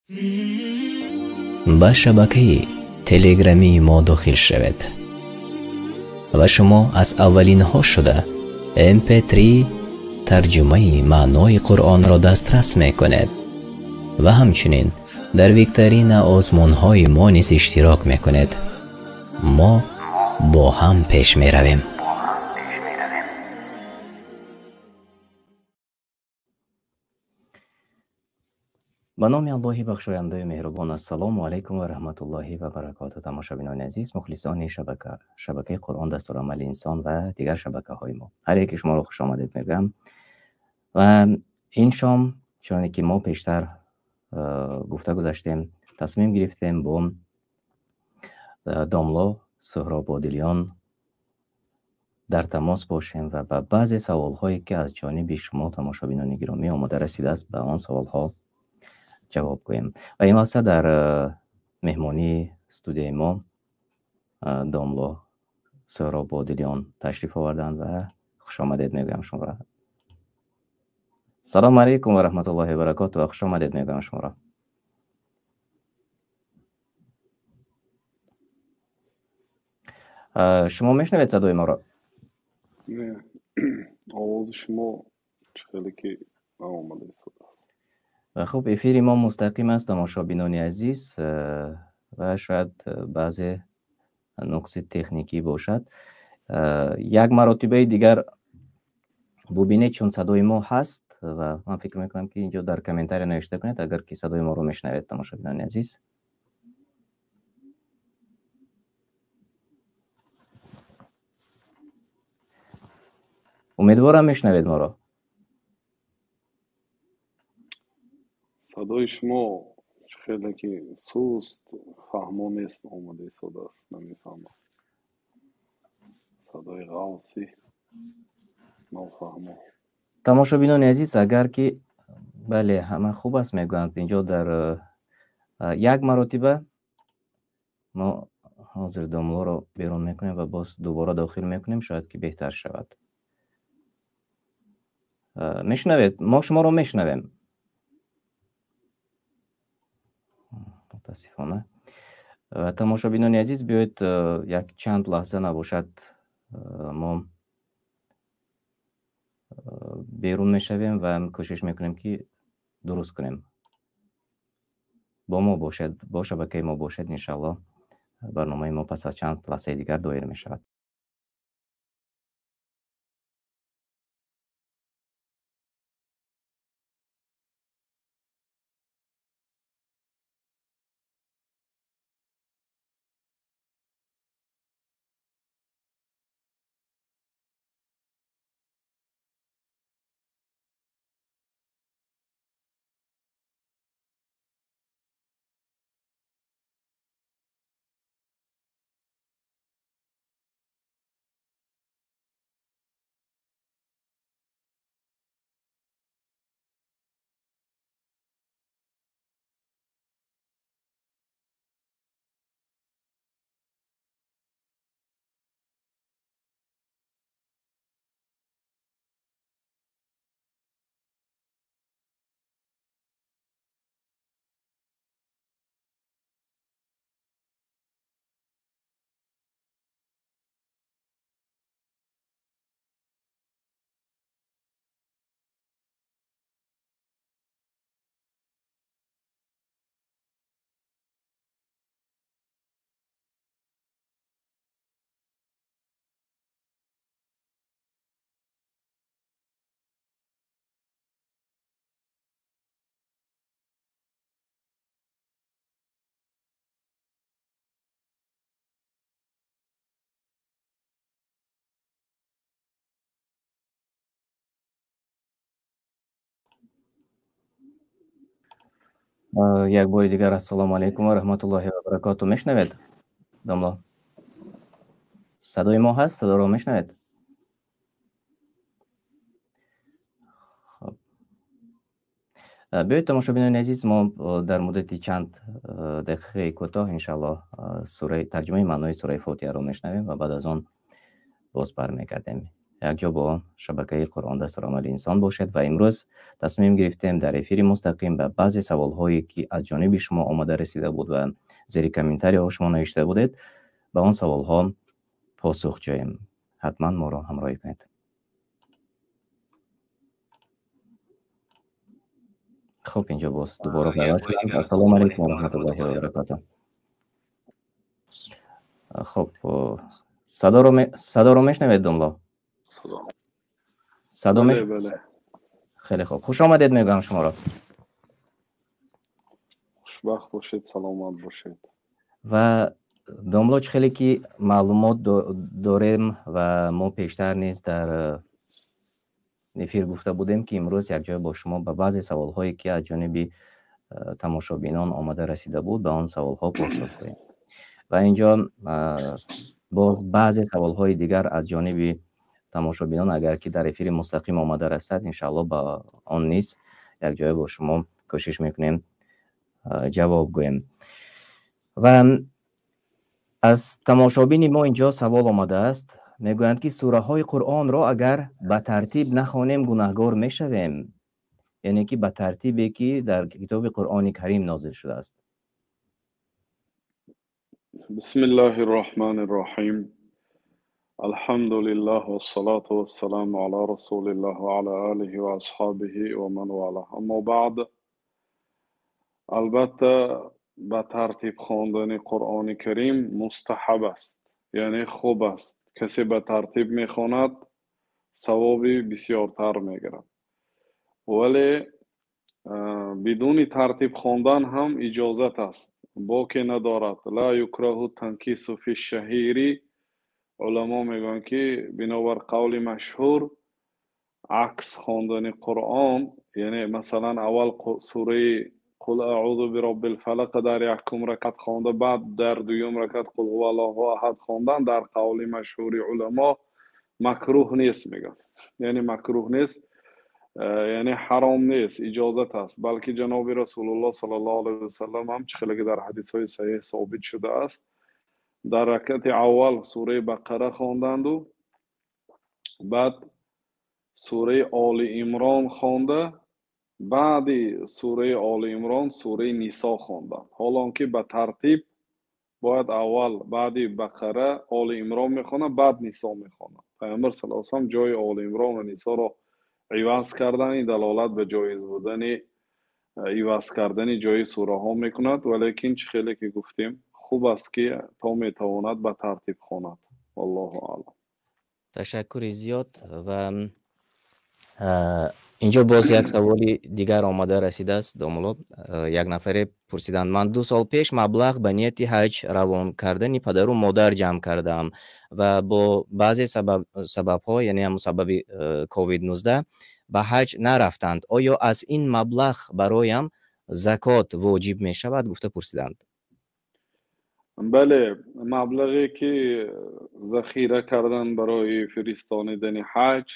به شبکه تلگرامی ما داخل شوید و شما از اولین ها شده MP3 ترجمه معنای قرآن را دسترس می کند و همچنین در ویکتورین آزمون های ما نیز اشتراک می کند. ما با هم پیش می رویم. به نام الله بخشاینده مهربان. السلام علیکم و رحمت الله و برکاته. تماشابینان عزیز، مخلصان شبکه قرآن دستورالعمل انسان و دیگر شبکه های ما، هر یک شما رو خوش آمدید میگم. و این شام چون که ما پیشتر گفته گذاشتیم، تصمیم گرفتیم با داملا سهرابادلیان در تماس باشیم و به بعضی سوال هایی که از جانب شما تماشابینان گرامی آماده رسیده است به آن سوال ها جواب گویم. و این واسه در مهمانی استودیوی ما داملا سهرابادلیان تشریف آوردند و خوش آمدید میگم شما را. سلام علیکم و رحمت الله و برکاته و خوش آمدید میگم شما را. شما میشنوید صدای ما را؟ نه آواز شما خیلی که آمده است. خب افیر ما مستقیم است تماشابینان عزیز و شاید بعضی نقص تکنیکی باشد. یک مرتبه دیگر ببینید چون صدای ما هست و من فکر میکنم که اینجا در کامنتاری نوشته کنید اگر که صدای ما رو میشنوید تماشابینان عزیز. امیدوارم میشنوید ما رو. صدای شما خیلی که سوست فهمو نیست آمده صدا است، نمیفهمم. صدای غوصی نفهمو. تماشابینان عزیز اگر که بله همه خوب است میگویند اینجا در یک مرتبه ما حاضر داملا رو بیرون میکنیم و باز دوباره داخل میکنیم شاید که بهتر شود. میشنوید؟ ما شما رو میشنویم متاسفانه. تماشابینان عزیز بیایید یک چند لحظه نباشد ما بیرون میشویم و کوشش میکنیم که درست کنیم. با ما باشد، با شبکه ما باشد، انشالله برنامه ما پس از چند لحظه دیگر دایر میشود. یک بار دیگر السلام علیکم و رحمت الله و برکاته. میشنوید داملا؟ صدای ما هست؟ صدا رو میشنوید؟ خب بیایید تماشابینان عزیز ما در مدت چند دقیقه کوتاه انشالله سوره ترجمه معنای سوره فاتحه رو میشنویم و بعد از آن باز برمیگردیم. یک جا با شبکه قرآن دستورالعمل انسان باشد و امروز تصمیم گرفتیم در افیر مستقیم به بعضی سوال هایی که از جانب شما آماده رسیده بود و زیر کامنتری ها شما نوشته بودید به آن سوال ها پاسخ جوییم. حتما ما را همراهی کنید. خب اینجا باز دوباره پیدا شدیم. السلام علیکم و رحمت الله و برکاته. خب صدا رو میشنوید دنبال؟ صدا بله. خیلی خوب. خوش آمدید میگم شما را. خوشبخت باشید، سلامت باشید. و دنبالش خیلی که معلومات داریم و ما پیشتر نیز در نفیر گفته بودیم که امروز یک جای با شما به بعضی سوال هایی که از جانب تماشابینان آماده رسیده بود به آن سوال ها پاسخ دهیم. و اینجا باز بعضی سوال های دیگر از جانب تماشابینان اگر که در افیر مستقیم آماده رسد انشاءالله با آن نیز یک جای با شما کوشش میکنیم جواب گوییم. و از تماشابین ما اینجا سوال آمده است، میگویند که سوره های قرآن را اگر به ترتیب نخوانیم گناهگار میشویم، یعنی که به ترتیبی که در کتاب قرآن کریم نازل شده است. بسم الله الرحمن الرحیم. الحمد لله والصلاة والسلام على رسول الله وعلى آله وأصحابه ومن والاه. اما بعد، البته به ترتیب خواندن قرآن کریم مستحب است، یعنی خوب است. کسی به ترتیب میخواند ثوابی بسیارتر میگیرد. ولی بدون ترتیب خواندن هم اجازت است، باکی ندارد. لا یکره تنکیس فی الشهیر. علما میگن که بنابر قول مشهور عکس خواندن قرآن، یعنی مثلا اول سوره قل اعوذ برب الفلق در یک رکعت خوانده، بعد در دوم رکعت قل هو الله احد خواندن، در قول مشهور علما مکروه نیست. میگن یعنی مکروه نیست، یعنی حرام نیست، اجازت است. بلکه جناب رسول الله صلی الله علیه و سلم هم خیلی در حدیث های صحیح ثابت شده است، در رکعت اول سوره بقره خواندند و بعد سوره آل عمران خوانده، بعد سوره آل عمران سوره نساء خواندند. حالان که به ترتیب باید اول بعد بقره آل عمران میخوانند، بعد نساء میخوانند. پیامبر صلی الله علیه و جای آل عمران و نساء را عوض کردن، این دلالت به جایز بودن عوض کردن جای سوره ها میکند. ولیکن خیلی که گفتیم خوب است که تا میتواند به ترتیب خواند. والله اعلم. تشکر زیاد. و اینجا باز یک سوالی دیگر آماده رسیده است دومولو. یک نفر پرسیدن من 2 سال پیش مبلغ به نیت حج روان کردن پدر و مادر جمع کردم و با بعضی سبب ها، یعنی هم سبب کووید 19 به حج نرفتند. آیا از این مبلغ برایم زکات واجب می شود؟ گفته پرسیدند. بله، مبلغی که ذخیره کردن برای فرستانیدن حج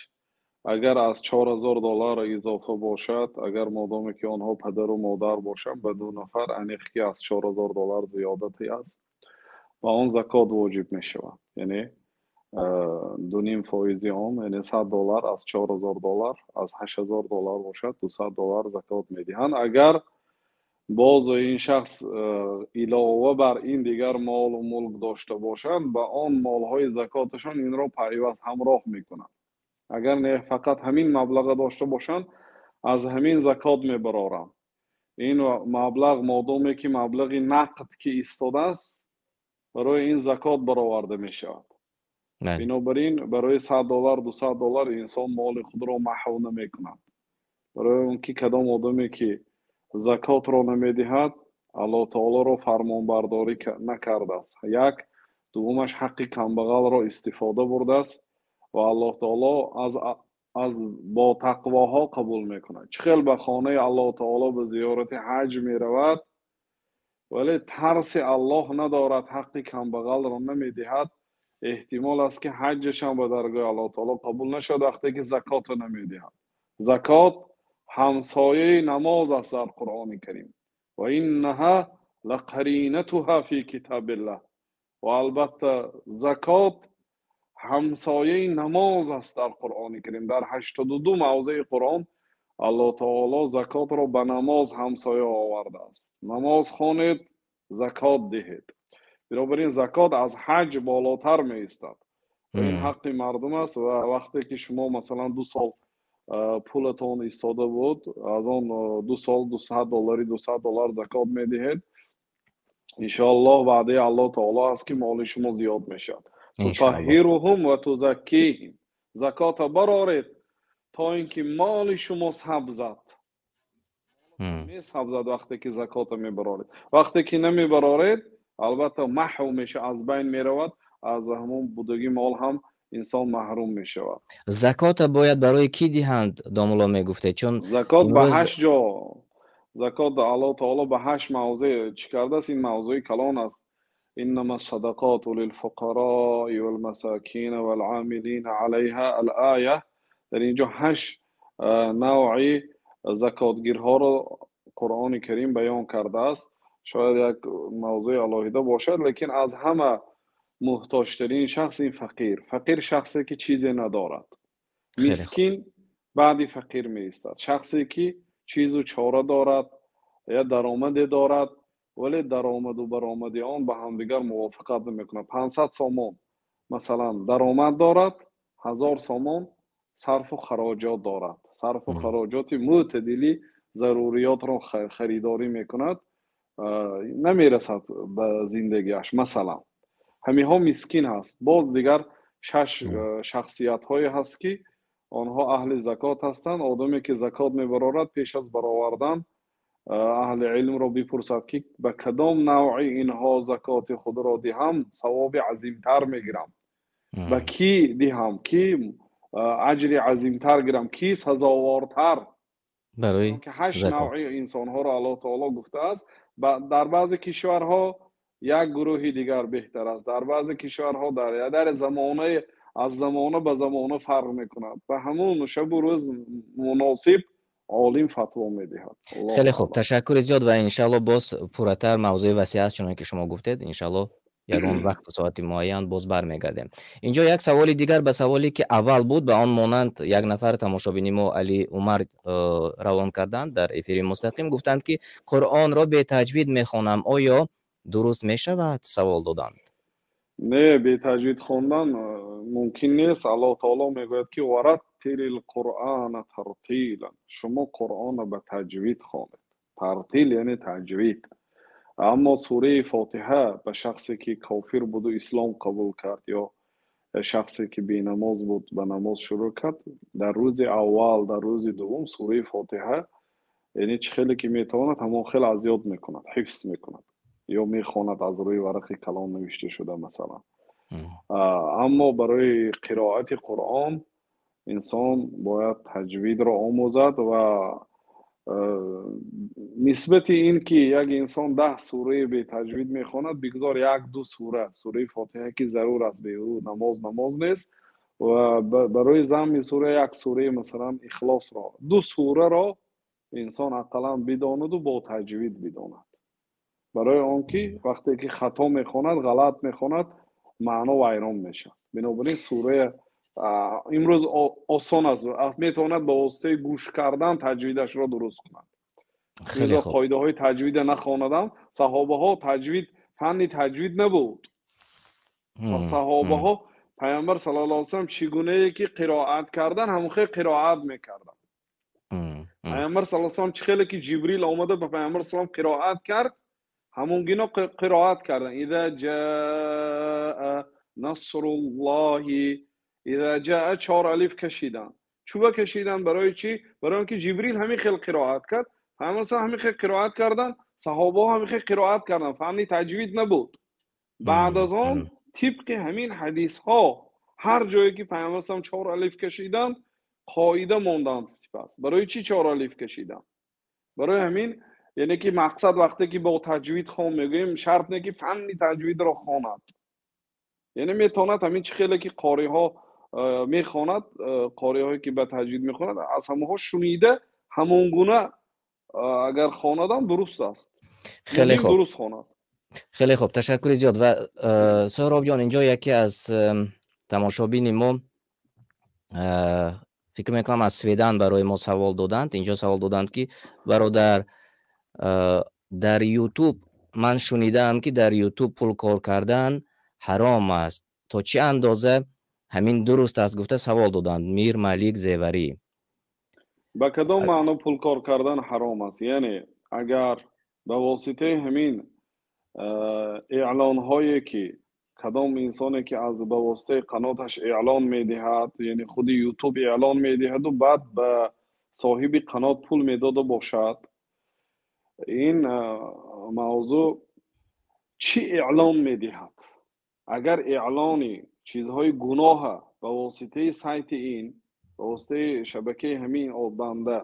اگر از $4000 اضافه باشد، اگر مادامی که آنها پدر و مادر باشند، به 2 نفر انیخ که از $4000 زیادتی است و آن زکات واجب می شود. یعنی 2.5 فایزی هم، یعنی $100 از $4000 از $8000 باشد $200 زکات می دهند. اگر باز این شخص علاوه بر این دیگر مال و ملک داشته باشند، به آن مالهای زکاتشان این را پیوست همراه میکنند. اگر نه فقط همین مبلغ داشته باشند، از همین زکات میبرارند. این مبلغ مادامی که مبلغ نقد که ایستاده است، برای این زکات برآورده می شود. بنابراین برای $100 $200 انسان مال خود را محو نمی کند. برای اون که کدام آدمی که زکات را نمی دهد، الله تعالی را فرمان برداری نکرده است. یک دومش حق کمبغل را استفاده برده است و الله تعالی از با تقواها قبول میکند. چخیل به خانه الله تعالی به زیارت حج می رود ولی ترس الله ندارد، حق کمبغل را نمی دهد، احتمال است که حجش هم به درگاه الله تعالی قبول نشد وقتی که زکات را نمی دهد. زکات همسایه نماز است در قرآن کریم. و اینها لقرینتها فی کتاب الله. و البته زکات همسایه نماز است در قرآن کریم. در 82 موضع قرآن الله تعالی زکات را به نماز همسایه آورده است. نماز خوانید، زکات دهید. بنابراین زکات از حج بالاتر می ایستد و این حق مردم است. و وقتی که شما مثلا 2 سال پولتون ایستاده بود، از آن 2 سال $200 زکات می دهید، انشاءالله وعده الله تعالی است که مال شما زیاد می شود. تطهرهم و تزکیهم، زکات برارید تا اینکه مال شما سبزد. می سبزد وقتی که زکات می برارید. وقتی که نمی برارید البته محو میشه، از بین می رود، از همون بودگی مال هم انسان محروم می شود. زکات باید برای کی دهند دامولا می گفته؟ چون زکات به 8 جا، زکات الله تعالی به 8 موضع چی کرده است. این موضوع کلان است. انما الصدقات للفقراء والمساکین والعاملین علیها الآیه. در اینجا 8 نوعی زکاتگیرها را قرآن کریم بیان کرده است. شاید یک موضوع علاهیده باشد، لیکن از همه محتاجترین شخص این فقیر شخصی که چیزی ندارد. مسکین بعدی فقیر می ایستد. شخصی که چیز و چاره دارد یا درآمدی دارد ولی درآمد و برآمدی آن به همدیگر موافقت نمیکنه. 500 سامان مثلا درآمد دارد، 1000 سامان صرف و خراجات دارد. صرف و خراجات معتدلی ضروریات را خریداری میکند، نمیرسد به زندگیش. مثلا همین ها مسکین هست. باز دیگر 6 شخصیت های هست که آنها اهل زکات هستند. آدمی که زکات میبرارد پیش از برآوردن اهل علم را بپرسد که به کدام نوع اینها زکات خود را دهم ثواب عظیمتر میگیرم، به کی دهم کی اجر عظیمتر گیرم، کی سزاوارتر. برای که 8 نوع انسان ها را الله تعالی گفته است. در بعضی کشورها یک گروهی دیگر بهتر است، در بعضی کشورها در زمانه از زمانه به زمانه فرق میکند. و همون شب و روز مناسب عالم فتوا میدهد. خیلی خوب، تشکر زیاد و انشالله باز پورتر موضوع وسیع است چون که شما گفتید. انشالله یگان وقت ساعت معین باز برمیگردیم. اینجا یک سوال دیگر به سوالی که اول بود به آن مانند یک نفر تماشابین ما علی عمر روان کردند در افیر مستقیم، گفتند که قرآن را به تجوید میخوانم، آیا درست میشود؟ سوال دادند. نه، به تجوید خواندن ممکن نیست. الله تعالی میگوید که ورتل القرآن ترتیلا، شما قرآن به تجوید خوانید. ترتیل یعنی تجوید. اما سوره فاتحه به شخصی که کافر بود و اسلام قبول کرد یا شخصی که بی نماز بود به نماز شروع کرد، در روز اول در روز دوم سوره فاتحه یعنی چه خیلی که میتواند همون خیلی از یاد میکند، حفظ میکند یا میخواند از روی ورق کلام نوشته شده مثلا. اما برای قرائت قرآن انسان باید تجوید را آموزد و نسبت این که یک انسان 10 سوره به تجوید میخواند بگذار 1-2 سوره فاتحه که ضرور است، به او نماز نیست. و برای ضم سوره 1 سوره مثلا اخلاص را 2 سوره را انسان اقلا بداند و با تجوید بداند، برای آنکه وقتی که خطا میخواند غلط میخواند معنا ویران میشه. بنابراین سوره امروز آسان است، میتواند با واسطه گوش کردن تجویدش را درست کند. خیلی خوب. قاعده های تجوید نخواندم. صحابه ها تجوید فن تجوید نبود. صحابه ها پیامبر صلی الله علیه و سلم چگونه که قرائت کردن همون خیلی قرائت میکردن. پیامبر صلی الله علیه و سلم چخیلی که جبریل آمده به پیامبر صلی الله علیه و سلم قرائت کرد همون گینا قرائت کردن. اذا جاء نصر الله، اذا جاء 4 الف کشیدن. چوبه کشیدن برای چی؟ برای اینکه جبریل همین خیلی قرائت کرد، پیامبر صلی الله علیه و سلم همین خیلی قرائت کردن، صحابه همین خیلی قرائت کردن. فن تجوید نبود. بعد از آن طبق همین حدیث ها هر جایی که پیامبر صلی الله علیه و سلم 4 الف کشیدن قاعده ماندن. سپس برای چی 4 الف کشیدن؟ برای همین یعنی که مقصد وقتی که با تجوید خوان میگیم شرط نه که فن تجوید را خواند، یعنی میتواند همین چه خیلی که قاری ها میخواند، قاری هایی که به تجوید میخواند از همه ها شنیده همون گونه اگر خواندن درست است. خیلی خوب، درست خواند. خیلی خوب، تشکر زیاد. و سهراب جان اینجا یکی از тамошобини мо фикр мекунам аз Сведан барои мо савол доданд. Инҷо савол доданд ки бародар, дар YouTube ман шунидаам ки дар YouTube пул кор кардан ҳаром аст. То чӣ андоза ҳамин дуруст аст гуфта савол доданд. Мир Малик Зеварӣ. ба кадом маъно пул кор кардан ҳаром аст? Яъне агар ба воситаи ҳамин эълонҳое ки кадом инсоне ки аз ба воситаи қаноташ эълон медиҳад, яъне худи YouTube эълон медиҳаду баъд ба соҳиби қанот пул медода бошад, ин мавзӯъ чӣ эълон медиҳад? агар эълони чизҳои гуноҳа ба воситаи сайти ин, ба воситаи шабакаи ҳамин банда,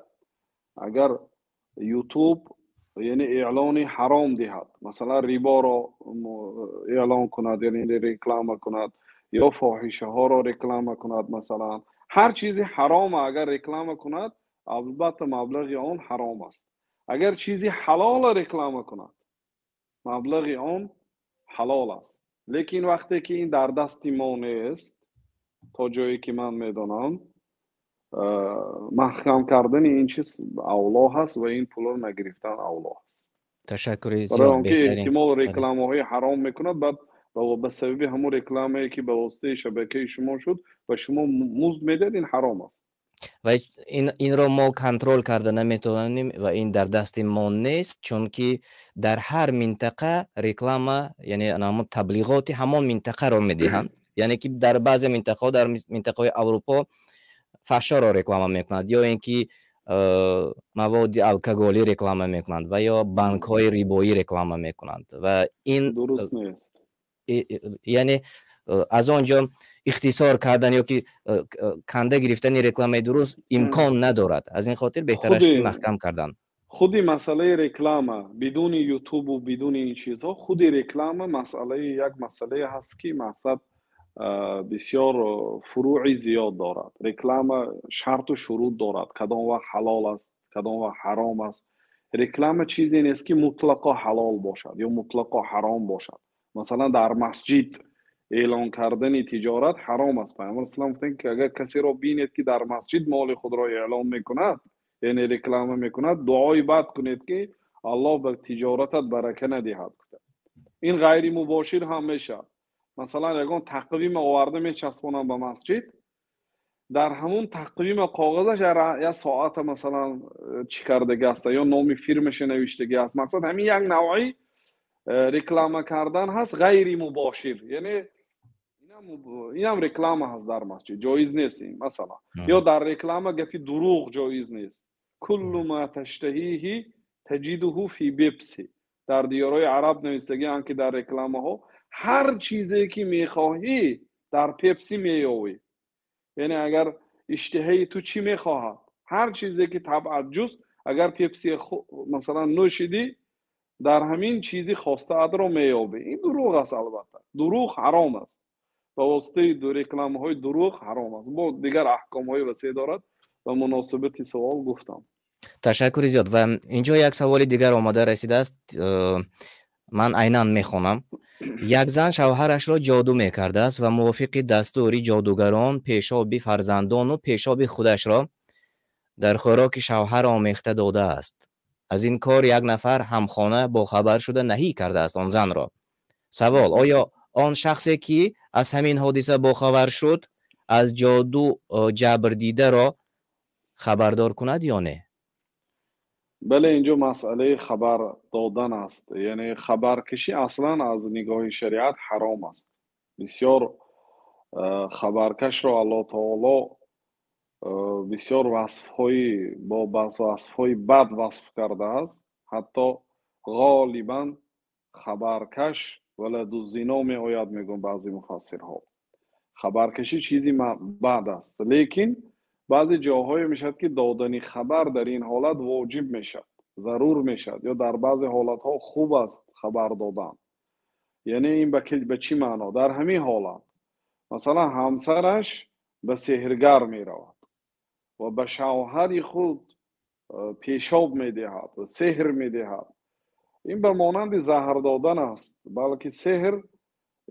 агар YouTube яъне эълони ҳаром диҳад, масалан риборо эълон кунад, яъне реклама кунад, ё фоҳишаҳоро реклама кунад, масалан ҳар чизи ҳарома агар реклама кунад, албатта маблағи он ҳаром аст. агар чизи ҳалола реклама кунад, маблағи он ҳалол аст. лекин вақте ки ин дар дасти мо нест, то ҷое ки ман медонам, маҳкам кардани ин чиз авло ҳаст ва ин пулро нагирифтан авло ҳаст. Ташаккури барои зиёд. он ки беҳтарин. эҳтимол рекламаҳои ҳаром мекунад, баъд ба сабаби ҳамун рекламае ки ба воситаи шабакаи шумо шуд ва шумо музд медиҳед, ин ҳаром аст. ва инро мо контрол карда наметавонем ва ин дар дасти мо нест, чунки дар ҳар минтақа реклама, яъне ҳамон таблиғоти ҳамон минтақаро медиҳанд. яъне ки дар баъзе минтақаҳо, дар минтақаҳои Аврупо фаҳшоро реклама мекунад, ё ин ки маводи алкоголӣ реклама мекунанд ва ё банкҳои рибоӣ реклама мекунанд ва ин дуруст нест. яъне аз он ҷо ихтисор кардан ё ки канда гирифтани рекламаи дуруст имкон надорад. аз ин хотир беҳтараш ки маҳкам кардан. худи масъалаи реклама бидуни ютубу бидуни ин чизҳо, худи реклама як масъалае ҳаст ки мақсад бисёр фуруъи зиёд дорад. реклама шарту шурут дорад, кадом вақт ҳалол аст, кадом вақт ҳаром аст. реклама чизе нест ки мутлақо ҳалол бошад ё мутлақо ҳаром бошад. масалан дар масҷид эълон кардани тиҷорат ҳаром аст. пайғамбар саллаллоҳу алайҳи ва саллам гуфтанд ки агар касеро бинед ки дар масҷид моли худро эълон мекунад, яъне реклама мекунад, дуои бад кунед ки аллоҳ ба тиҷоратат барака надиҳад. ин ғайри мубошир ҳам мешавад. масалан ягон тақвима оварда мечаспонанд ба масҷид, дар ҳамун тақвима коғазаш як соата масалан чӣ кардаги аст ё номи фирмаша навиштаги аст. мақсад ҳамин як навъи реклама кардан ҳаст ғайри мубошир, яъне инам реклама ҳаст дар масҷид, ҷоиз нест ин. масалан ё дар реклама гапи дурӯғ ҷоиз нест. куллу ма таштаҳиҳи таҷидуҳу фи бепси. дар диёрҳои араб навистагианд ки дар рекламаҳо ҳар чизе ки мехоҳӣ дар пепси меёвӣ. яъне агар иштиҳаи ту чӣ мехоҳад, ҳар чизе ки табъат ҷуст, агар пепси масалан нӯшидӣ, дар ҳамин чизи хостаатро меёбӣ. ин дурӯғ аст. албатта дурӯғ ҳаром аст. ба воситаи рекламаҳои дурӯғ ҳаром аст. бо дигар аҳкомҳои васеъ дорад. ба муносибати савол гуфтам. ташаккури зиёд. ва инҷо як саволи дигар омада расидааст. ман айнан мехонам. як зан шавҳарашро ҷоду мекардааст ва мувофиқи дастури ҷодугарон пешоби фарзандону пешоби худашро дар хӯроки шавҳар омехта додааст. аз ин кор як нафар ҳамхона бохабар шуда наҳӣ кардааст он занро. савол: оё он шахсе ки аз ҳамин ҳодиса бохабар шуд, аз ҷоду ҷабрдидаро хабардор кунад ё не? бале, инҷо масъалаи хабар додан аст. яъне хабаркашӣ аслан аз нигоҳи шариат ҳаром аст. бисёр хабаркашро аллоҳ таоло бисёр васфҳои бад васф кардааст. ҳатто ғолибан хабаркаш валадузино меояд, мегӯянд баъзи муфассирҳо. хабаркашӣ чизи бад аст. лекин баъзе ҷоҳое мешавад ки додани хабар дар ин ҳолат воҷиб мешавад, зарур мешавад, ё дар баъзе ҳолатҳо хуб аст хабар додан. яъне ин ба чӣ маъно? дар ҳамин ҳолат масалан ҳамсараш ба сеҳргар меравад ва ба шавҳари худ пешоб медиҳад ва сеҳр медиҳад. ин ба монанди заҳр додан аст. балки сеҳр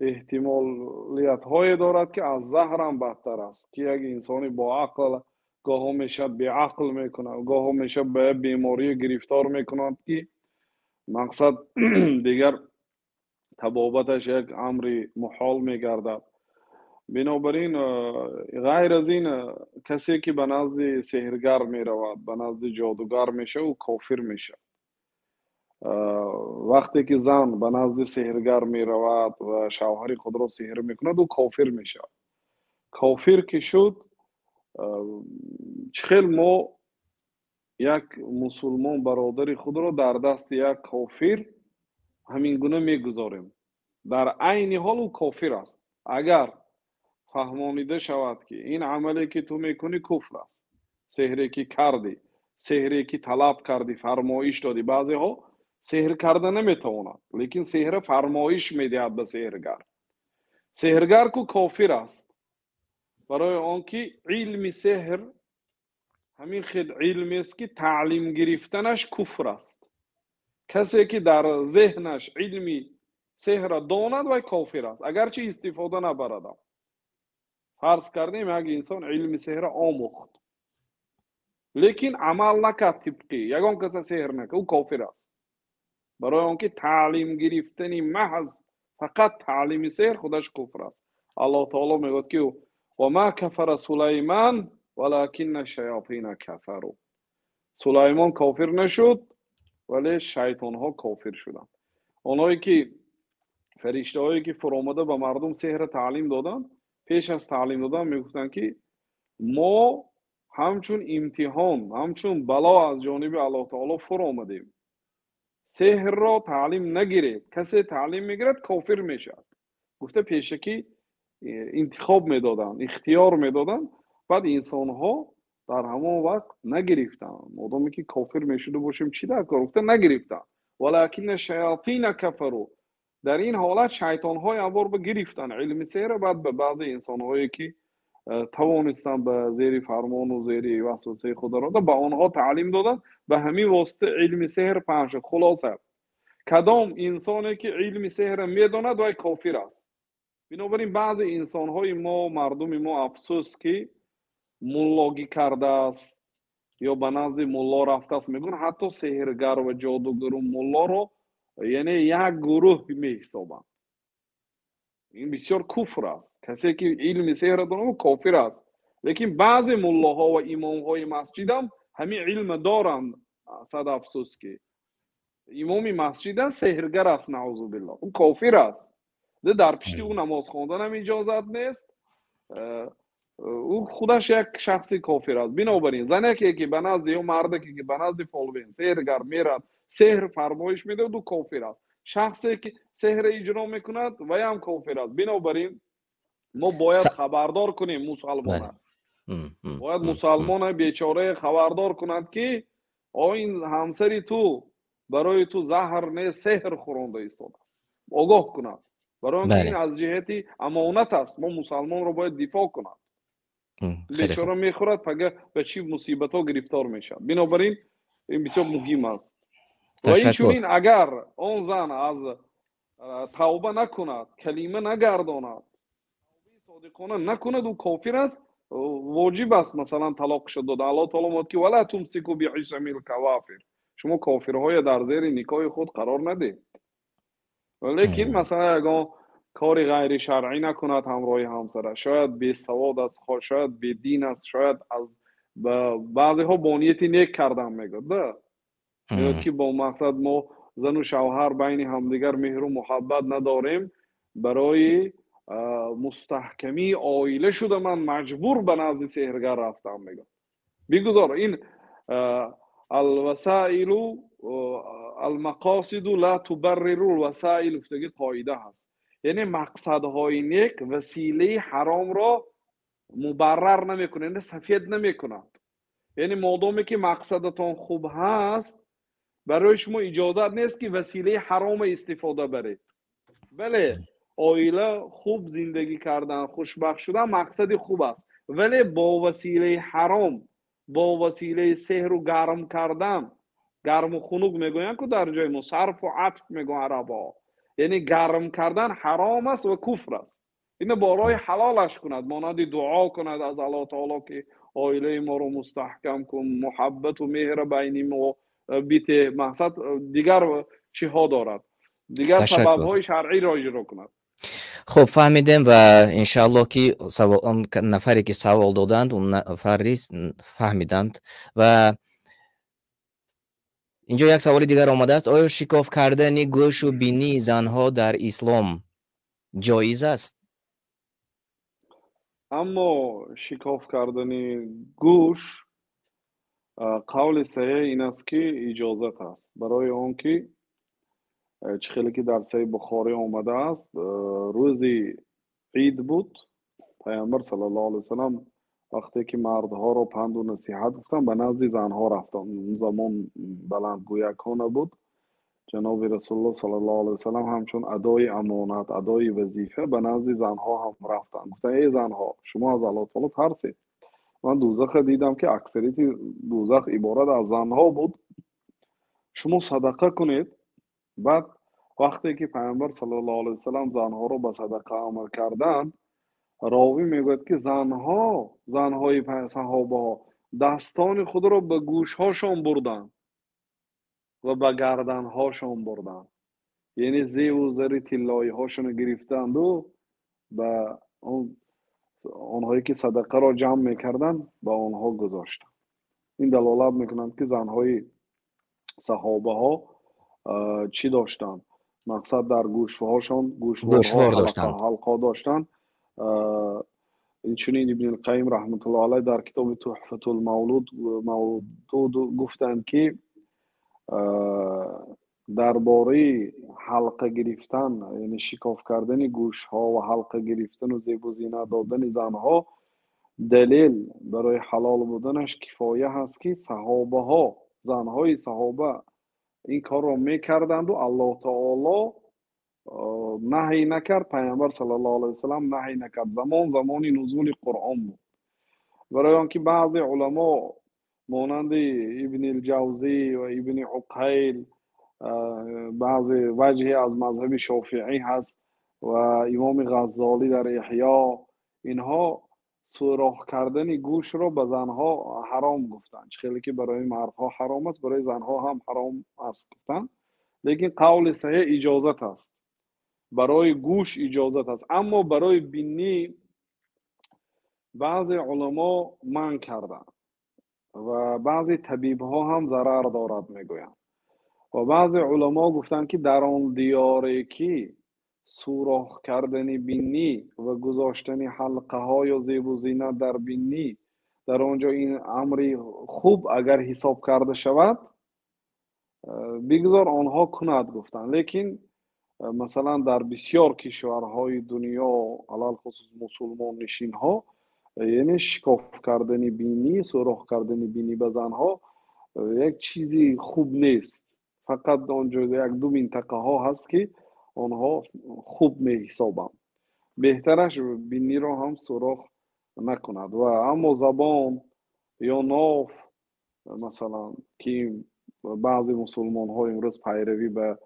احتمالیت های دارد که از زهر هم بدتر است، که یک انسانی با عقل گاه میشه به عقل میکنه، گاه میشه به بیماری گرفتار میکند که مقصد دیگر تبابتش یک امر محال میگردد. بنابراین غیر از این کسی که به نزد سحرگر می رود، به نزد جادوگر میشه و کافر میشه. وقتی که زن به نزد سحرگر می رود و شوهر خود را سحر میکند و کافر میشه. کافر که شد، چخیل ما یک مسلمان برادر خود را در دست یک کافر همین گونه میگذاریم، در عین حال او کافر است. اگر فهمانیده شود که این عملی که تو میکنی کفر است، سحری که کردی، سحری که طلب کردی، فرمایش دادی. بعضی ها سحر کرده نمیتواند، لیکن سحر فرمایش میدهد به سحرگر. سحرگر کو کافر است، برای آنکه علم سحر همین خیلی علمی است که تعلیم گرفتنش کفر است. کسی که در ذهنش علمی سحر داند و کافر است، اگرچه استفاده نبرد. فرض کردیم یک انسان علم سحر آموخت لیکن عمل نکرد طبقی، یگان کسی سحر نکرد، او کافر است. برای آنکه تعلیم گرفتنی محض فقط تعلیم سحر خودش کفر است. الله تعالی میگوید که و ما کفر سلیمان ولکن الشیاطین کفروا. سلیمان کافر نشد ولی شیطان ها کافر شدند. اونایی که فرشته هایی که فرآمده به مردم سحر تعلیم دادن، پیش از تعلیم دادن میگفتن که ما همچون امتحان، همچون بلا از جانب الله تعالی فرآمدیم، سحر را تعلیم نگیرید. کسی تعلیم میگیرد کافر میشد. گفته پیشکی انتخاب میدادن، اختیار میدادن، بعد انسان ها در همون وقت نگرفتن. مادامی که کافر میشده باشیم چی در کار؟ گفته نگرفتن ولکن الشیاطین کفروا. در این حالت شیطان های انوار بگرفتن علم سحر. بعد به بعضی انسان هایی که توانستن به زیر فرمان و زیر وسوسه خدا را به آنها تعلیم دادن، به همین واسطه علم سحر پنج شد. خلاصه کدام انسانی که علم سحر میداند و کافر است. بنابراین بعضی انسان های ما، مردم ما افسوس که ملاگی کرده است یا به نزد ملا رفته است، میگن حتی سحرگر و جادوگر و ملا رو یعنی یک گروه میحسابند. این بسیار کفر است. کسی که علم سحر دارد کافر است. لیکن بعضی ملاها و امامهای مسجد هم همین علم دارند. صد افسوس که امام مسجد سحرگر است، نعوذ بالله، اون کافر است. در پشت او نماز خواندن هم اجازت نیست. او خودش یک شخصی کافر است. بنابراین زنی که به نزد یا مردی که به نزد فالوین سحرگر میرد، سحر فرمایش میده، او کافر است. شخصی که سحر اجرا میکند و هم کافر است. بنابراین ما باید خبردار کنیم مسلمانان. باید مسلمان بیچاره خبردار کند که این همسری تو برای تو زهر نه سحر خورنده ایستاده است. آگاه کند. برای اینکه این از جهتی امانت است. ما مسلمان رو باید دفاع کند. بیچاره میخورد پگه به چی مصیبت ها گرفتار میشه. بنابراین این بسیار مهم است. و این چونین اگر آن زن از توبه نکند، کلمه نگرداند، صادقانه نکند، او کافر است. واجب است مثلا طلاقش داد. الله تعالی میگه که ولا تمسکوا بعصم الکوافر، شما کافرهای در زیر نکاح خود قرار ندید. لیکن مثلا اگر کار غیر شرعی نکند همراه همسر، شاید بی سواد است، شاید بی دین است، شاید از بعضی ها با نیت نیک کردن میگه میگه که با مقصد ما زن و شوهر بین همدیگر مهر و محبت نداریم، برای مستحکمی عائله شده من مجبور به نزد سحرگر رفتم. میگه بگذار این الوسائل المقاصد لا تبرر الوسائل، افتگی قاعده هست. یعنی مقصدهای نیک وسیله حرام را مبرر نمیکنه، یعنی سفید نمیکند. یعنی مادامی که مقصدتان خوب هست، برای شما اجازت نیست که وسیله حرام استفاده برید. بله عائله خوب زندگی کردن، خوشبخت شدن مقصد خوب است، ولی با وسیله حرام، با وسیله سحر و گرم کردن، گرم و خنک میگوین که در جای ما صرف و عطف میگن عربا، یعنی گرم کردن حرام است و کفر است. اینو برای حلالش کند، مانند دعا کند از الله تعالی که عائله ما رو مستحکم کن، محبت و مهر بین ما بیته. مقصد دیگر چی ها دارد، دیگر سبب تشکر. های شرعی را اجرا کند. خب فهمیدیم و انشالله که اون نفری که سوال دادند اون نفری فهمیدند. و اینجا یک سوال دیگر آمده است: آیا شکاف کردن گوش و بینی زنها در اسلام جایز است؟ اما شکاف کردن گوش، قول صحیح این است که اجازت است، برای آن که خیلی که در صحیح بخاری آمده است. روزی عید بود، پیامبر صلی الله علیه وسلم وقتی که مردها را پند و نصیحت گفتن به نزد زنها رفتن. اون زمان بلند گویکان بود. جناب رسول الله صلی الله علیه وسلم همچون ادای امانت، ادای وظیفه به نزد زنها هم رفتن. گفتن ای زنها، شما از الله تعالی ترسید. من دوزخ دیدم که اکثریت دوزخ عبارت از زنها بود. شما صدقه کنید. بعد وقتی که پیامبر صلی الله علیه وسلم زنها رو به صدقه امر کردند، راوی میگوید که زنهای صحابه ها دستان خود را به گوش هاشان بردن و به گردن هاشان بردن، یعنی زی و زری تلایی هاشون گرفتند و به آنهایی که صدقه را جمع میکردن به آنها گذاشتن. این دلالت میکنند که زنهای صحابه ها چی داشتن؟ مقصد در گوشوارهاشان گوشوارها گوشوار حلقه داشتند. حلقه داشتن. این چنین ابن القیم رحمت الله علیه در کتاب تحفة المولود گفتند که درباره حلقه گرفتن، یعنی شکاف کردن گوش ها و حلقه گرفتن و زیب و زینت دادن زنها، دلیل برای حلال بودنش کفایه هست که صحابه ها، زنهای صحابه این کار را میکردند و الله تعالی نهی نکرد، پیامبر صلی الله علیه وسلم نهی نکرد. زمانی نزول قرآن بود. برای آنکه بعضی علما مانند ابن الجوزی و ابن عقیل، بعضی وجهی از مذهب شافعی هست و امام غزالی در احیا، اینها سوراخ کردن گوش را به زنها حرام گفتند. خیلی که برای مردها حرام است، برای زنها هم حرام است گفتند. لیکن قول صحیح اجازت است، برای گوش اجازت است. اما برای بینی بعضی علما منع کردند و بعضی طبیب ها هم ضرر دارد میگویند. و بعضی علما گفتند که در آن دیاری که سوراخ کردن بینی و گذاشتن حلقه های و زیب و زینت در بینی، در آنجا این امری خوب اگر حساب کرده شود بگذار آنها کند گفتند. لیکن مثلا در بسیار کشورهای دنیا علال خصوص مسلمان نشین ها، یعنی شکاف کردن بینی، سوراخ کردن بینی به زنها یک چیزی خوب نیست. فقط آنجا یک دو منطقه ها هست که آنها خوب می حسابند. بهترش بینی را هم سوراخ نکند. و اما زبان یا ناف مثلا که بعضی مسلمان ها امروز پیروی به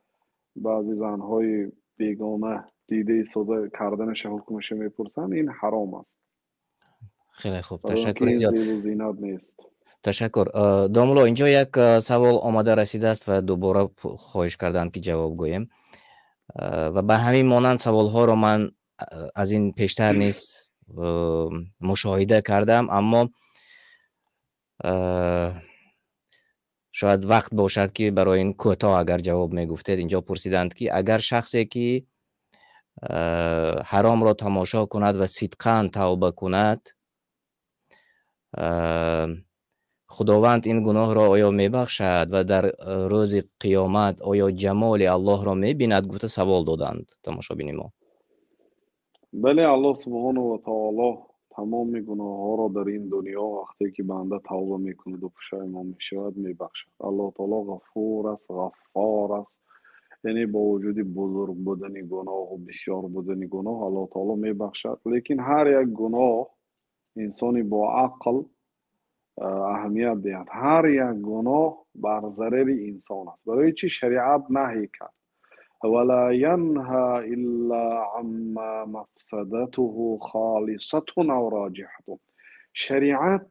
بعضی زنهای بیگانه دیده صدا کردنش حکمش میپرسن، این حرام است. خیلی خوب، برای آنکه تشکر این زیاد. زیب و زینت نیست. تشکر. دامولا، اینجا یک سوال آمده رسیده است و دوباره خواهش کردند که جواب گویم و به همین مانند سوال ها را من از این پیشتر نیز مشاهده کردم، اما شاید وقت باشد که برای این کوتاه اگر جواب میگفتید. اینجا پرسیدند که اگر شخصی که حرام را تماشا کند و صدقاً توبه کند، خداوند این گناه را آیا میبخشد و در روز قیامت آیا جمال الله را میبیند؟ گفته سوال دادند تماشا بینیم ما. بله، الله سبحانه و تعالی تمام گناه ها را در این دنیا وقتی که بنده توبه میکند و پشیمان میشود میبخشد. الله تعالی غفور است، غفار است. یعنی با وجود بزرگ بودن گناه و بسیار بودن گناه الله تعالی میبخشد. لیکن هر یک گناه انسانی با عقل اهمیت دهد. هر یک گناه بر ضرر انسان است. برای چی شریعت نهی کرد؟ ولا ينهى إلا عما مفسدته خالصة أو راجحة. شریعت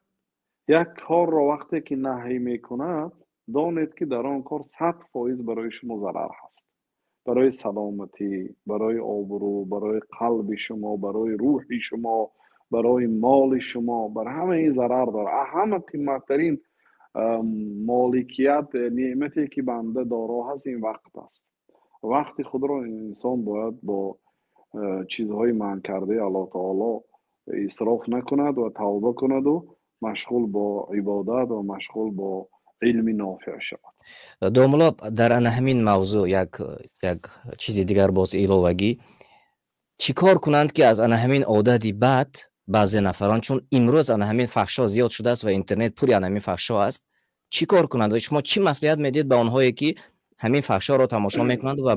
یک کار را وقتی که نهی میکنه، دانید که در آن کار 100% برای شما ضرر هست، برای سلامتی، برای آبرو، برای قلب شما، برای روح شما، برای مال شما، برای همه این ضرر داره. همه قیمتترین مالکیت نعمتی که بنده دارا هست این وقت است. وقتی خود را انسان باید با چیزهای منع کرده الله تعالی اسراف نکند و توبه کند و مشغول با عبادت و مشغول با علم نافع شود. دوملا در ان همین موضوع یک چیز دیگر باز ایلوگی چی کار کنند که از ان همین عادتی بد بعضی نفران، چون امروز ان همین فحشا زیاد شده است و اینترنت پوری ان همین فحشا است، چی کار کنند و شما چی مصلحت میدید به آنهایی که همین فحشا را تماشا میکنند و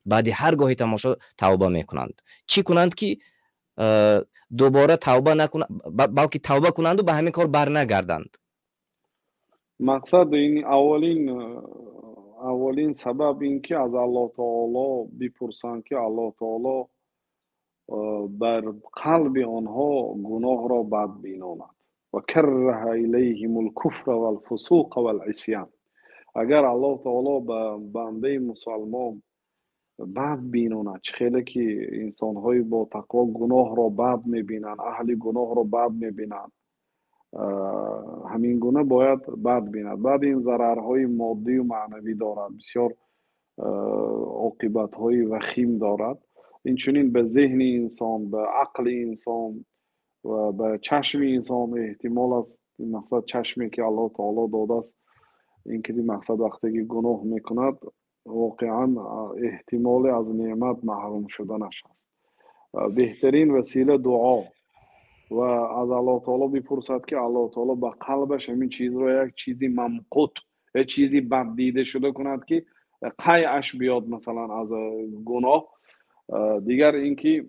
بعد هر گاهی تماشا توبه میکنند؟ چی کنند که دوباره توبه نکنند، بلکه توبه کنند و به همین کار برنگردند؟ مقصد این اولین سبب این که از الله تعالی بپرسند که الله تعالی در قلب آنها گناه را بد بیناند و کره الیهم الکفر و الفسوق و العصیان. اگر الله تعالی به بنده مسلمان بد بیناند، چه خیلی که انسان‌های با تقوا گناه را بد می‌بینند، اهل گناه را بد می‌بینند، همین گونه باید بد بیند. بعد این ضررهای مادی و معنوی دارد، بسیار عاقبت‌های وخیم دارد. این چنین به ذهن انسان، به عقل انسان و به چشم انسان احتمال است. مقصد چشمی که الله تعالی داده است، این که مقصد وقتی که گناه میکند واقعا احتمال از نعمت محروم شدنش است. بهترین وسیله دعا و از الله تعالی بپرسد که الله تعالی به قلبش همین چیز رو یک چیزی ممقوت، یک چیزی بد دیده شده کند که قیعش بیاد مثلا از گناه. دیگر اینکه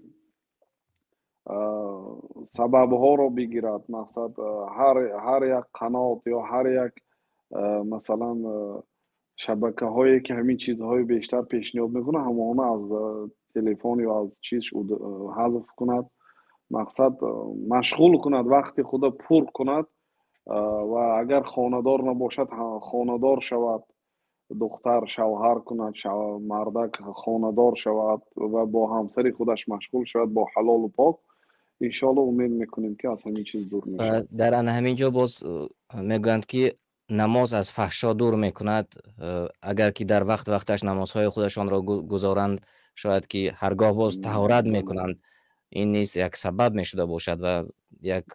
سبب ها رو بگیرد. مقصد هر یک قنات یا هر یک مثلا شبکه هایی که همین چیزهای بیشتر پیشنهاد میکنه همه از تلفن یا از چیز حذف کند. مقصد مشغول کند، وقتی خود پر کند و اگر خاندار نباشد خاندار شود، دختر شوهر کند، مردک خاندار شود و با همسر خودش مشغول شود با حلال و پاک. انشالله امید میکنیم که از همین چیز دور میشود. در ان همینجا باز میگویند که نماز از فحشا دور میکند. اگر که در وقتش نمازهای خودشان را گذارند، شاید که هرگاه باز طهارت میکنند، این نیز یک سبب میشده باشد و یک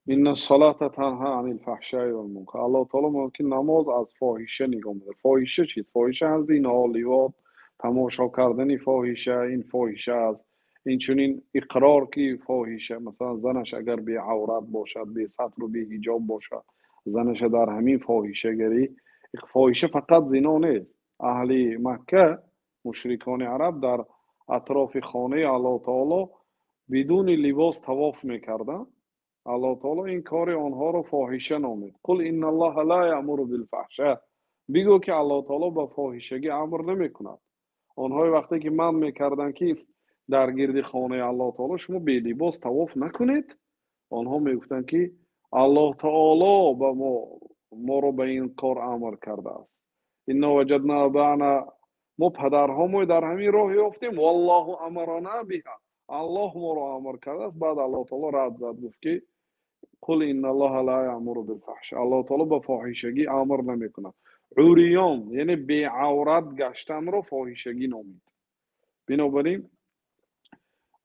این الصلاة تنها عن الفحشاء والمنکر. الله تعالی ممکن نماز از فاحشه نگاه می‌داره. فاحشه چیست؟ فاحشه از این لیوان، تماشا کردن فاحشه، این فاحشه است. این چنین اقرار که فاحشه، مثلا زنش اگر بی عورت باشد، بی ستر و بی حجاب باشد، زنش در همین فاحشه گری. فاحشه فقط زنا نیست. اهل مکه، مشرکان عرب در اطراف خانه الله تعالی بدون لباس طواف میکردند. الله تعالی این کار آنها رو فاحشه نامید. قل ان الله لا یأمر بالفحشاء. بگو که الله تعالی با فاحشگی امر نمیکند. آنها وقتی که من میکردن که در گرد خانه الله تعالی شما بی لباس طواف نکنید، آنها میگفتن که الله تعالی با ما رو به این کار امر کرده است. ان وجدنا آباءنا، ما پدرهامون در همین راه یافتیم، والله امرنا بها، الله ما رو امر کرده است. بعد الله تعالی رد زد گفت که قل ان الله لا یأمر بالفحشاء. الله تعالی با فاحشگی امر نمیکنه. عریان یعنی بی عورت گشتن رو فاحشگی نامید. بنابراین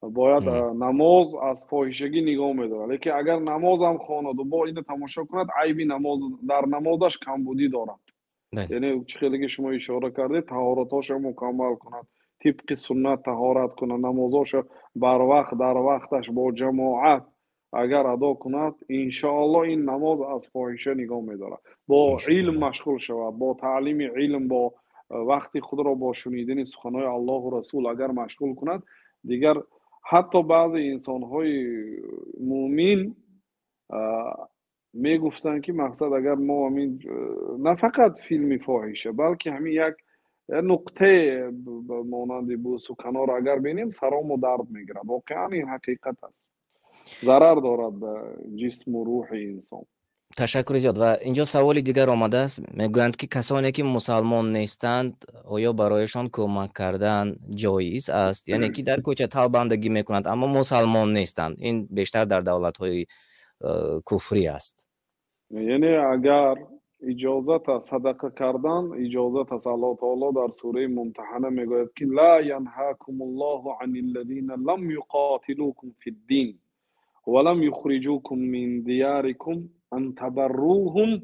باید نماز از فاحشگی نگاه میداره. لیکن اگر نماز هم خواند و با این تماشا کند، عیبی نماز در نمازش کمبودی دارد. یعنی خیلی که شما اشاره کردید، طهارتاش مکمل کند، طبق سنت طهارت کند، نمازاش بر وقت در وقتش با جماعت اگر ادا کند، انشاءالله این نماز از فاحشه نگاه میداره. با علم مشغول شود، با تعلیم علم، با وقتی خود را با شنیدن سخنهای الله و رسول اگر مشغول کند، دیگر حتی بعضی انسان‌های مؤمن میگفتن که مقصد اگر ما همین نه فقط فیلم فاحشه، بلکه همین یک نقطه مانند بوس و کنار اگر بینیم سرامو درد میگیرد. واقعا این حقیقت است، ضرر دارد به جسم و روح انسان. تشکر زیاد. و اینجا سوالی دیگر آمده است، میگویند که کسانی که مسلمان نیستند آیا برایشان کمک کردن جایز است؟ یعنی که در کوچه تابندگی میکنند اما مسلمان نیستند، این بیشتر در دولت‌های کفری است. یعنی اگر اجازت است صدقه کردن، اجازت است. الله تعالی در سوره ممتحنه میگوید که لا ینهاکم الله عن الذین لم یقاتلوکم فی الدین ولم یخرجوکم من دیارکم ان تبروهم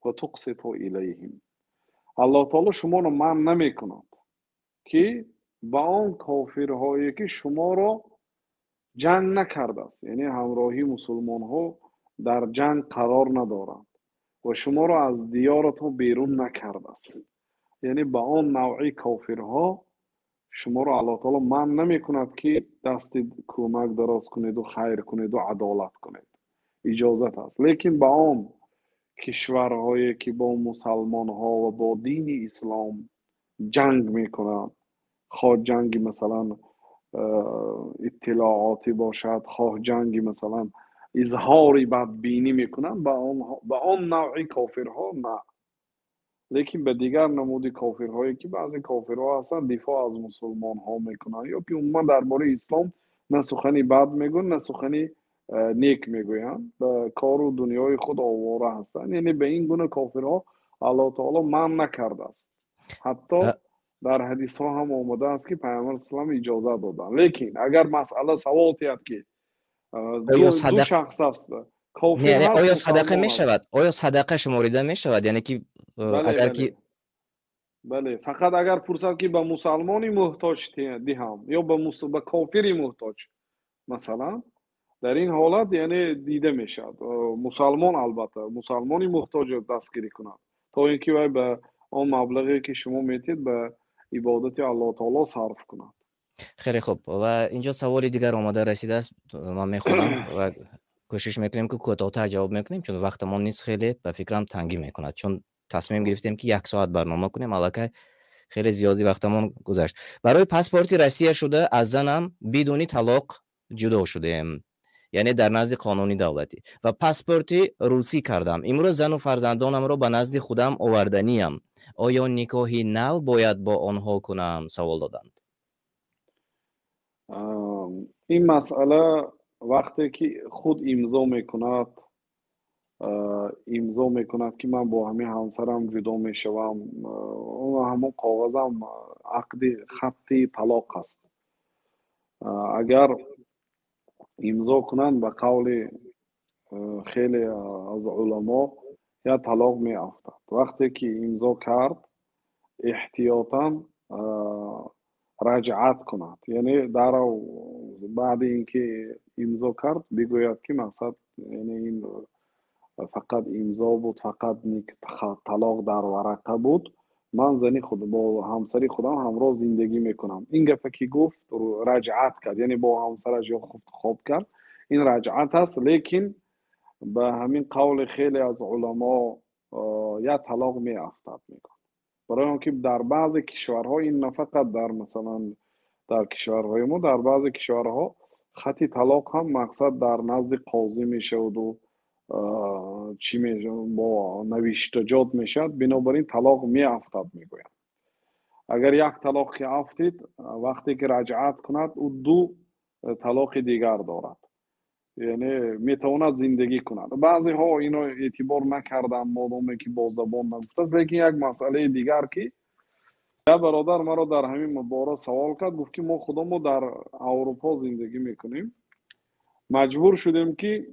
و تقسطوا الیهم. الله تعالی شما را منع نمیکند که با آن کافرهایی که شما را جنگ نکرده است، یعنی همراهی مسلمان ها در جنگ قرار ندارند و شما را از دیارتان بیرون نکرده است، یعنی با آن نوعی کافرها شما را الله تعالی منع نمی کند که دست کمک دراز کنید و خیر کنید و عدالت کنید، اجازت است. لیکن با آن کشورهایی که با مسلمان ها و با دین اسلام جنگ می کنند، خواه جنگی مثلا اطلاعاتی باشد، خواه جنگی مثلا اظهاری بدبینی میکنن، با آن نوعی کافرها نه. لیکن به دیگر نمودی کافرهایی که بعضی کافرها هستن دفاع از مسلمان ها میکنن یا که عموما درباره اسلام نه سخنی بد میگن نه سخنی نیک میگویند، به کار و دنیای خود آواره هستند، یعنی به این گونه کافرها الله تعالی منع نکرده است. حتی در حدیث ها هم آمده است که پیامبر اسلام اجازه دادن. لیکن اگر مسئله سوال تیاد که آیا دو شخص است، کافر یعنی هست آیا صدقه مسلمان می است، شود؟ آیا صدقه شماریده می شود؟ یعنی که بله اگر که بله فقط اگر پرسد که به مسلمانی محتاج دهم یا به کافری محتاج مثلا، در این حالت یعنی دیده می شود مسلمان، البته مسلمانی محتاج دستگیری کنند تا اینکه وای به آن مبلغی که شما میتید به عبادت الله تعالی صرف کنند. خیلی خوب. و اینجا سوالی دیگر آماده رسیده است، من میخونم و کوشش میکنیم که کوتاه‌تر جواب میکنیم چون وقتمون نیست، خیلی به فکرم تنگی میکند، چون تصمیم گرفتیم که 1 ساعت برنامه کنیم، البته خیلی زیادی وقتمون گذشت. برای پاسپورت روسیه شده از زنم بدون طلاق جدا شدیم، یعنی در نزد قانونی دولتی، و پاسپورت روسی کردم. امروز زن و فرزندانم را به نزد خودم آوردنیم، آیا نکاحی نو باید با آنها کنم؟ سوال دادند. این مسئله وقتی که خود امضا میکند که من با همین همسرم جدا میشوم، اون همون کاغذم عقد خطی طلاق است. اگر امضا کنند به قول خیلی از علما یا طلاق می افتد. وقتی که امضا کرد احتیاطاً رجعت کند، یعنی در بعد اینکه امضا کرد بگوید که مقصد یعنی این فقط امضا بود، فقط طلاق در ورقه بود، من زنی خود با همسری خودم همراه زندگی میکنم. این گفت که گفت رجعت کرد، یعنی با همسرش یا خوب کرد، این رجعت است. لیکن به همین قول خیلی از علما یا طلاق می افتد میکن، برای اینکه در بعض کشورها این نه فقط در مثلا در کشورهای ما، در بعض کشورها خطی طلاق هم مقصد در نزد قاضی میشه و چی میشه با نوشتجات میشد، بنابراین طلاق می افتد میگویم. اگر یک طلاق که افتید وقتی که رجعت کند او دو طلاق دیگر دارد، یعنی میتواند زندگی کند. بعضی ها اینو اعتبار نکردن مادامی که با زبان نگفته است. لیکن یک مسئله دیگر که یا برادر مرا در همین مبارزه سوال کرد، گفت که ما خودمو در اروپا زندگی میکنیم، مجبور شدیم که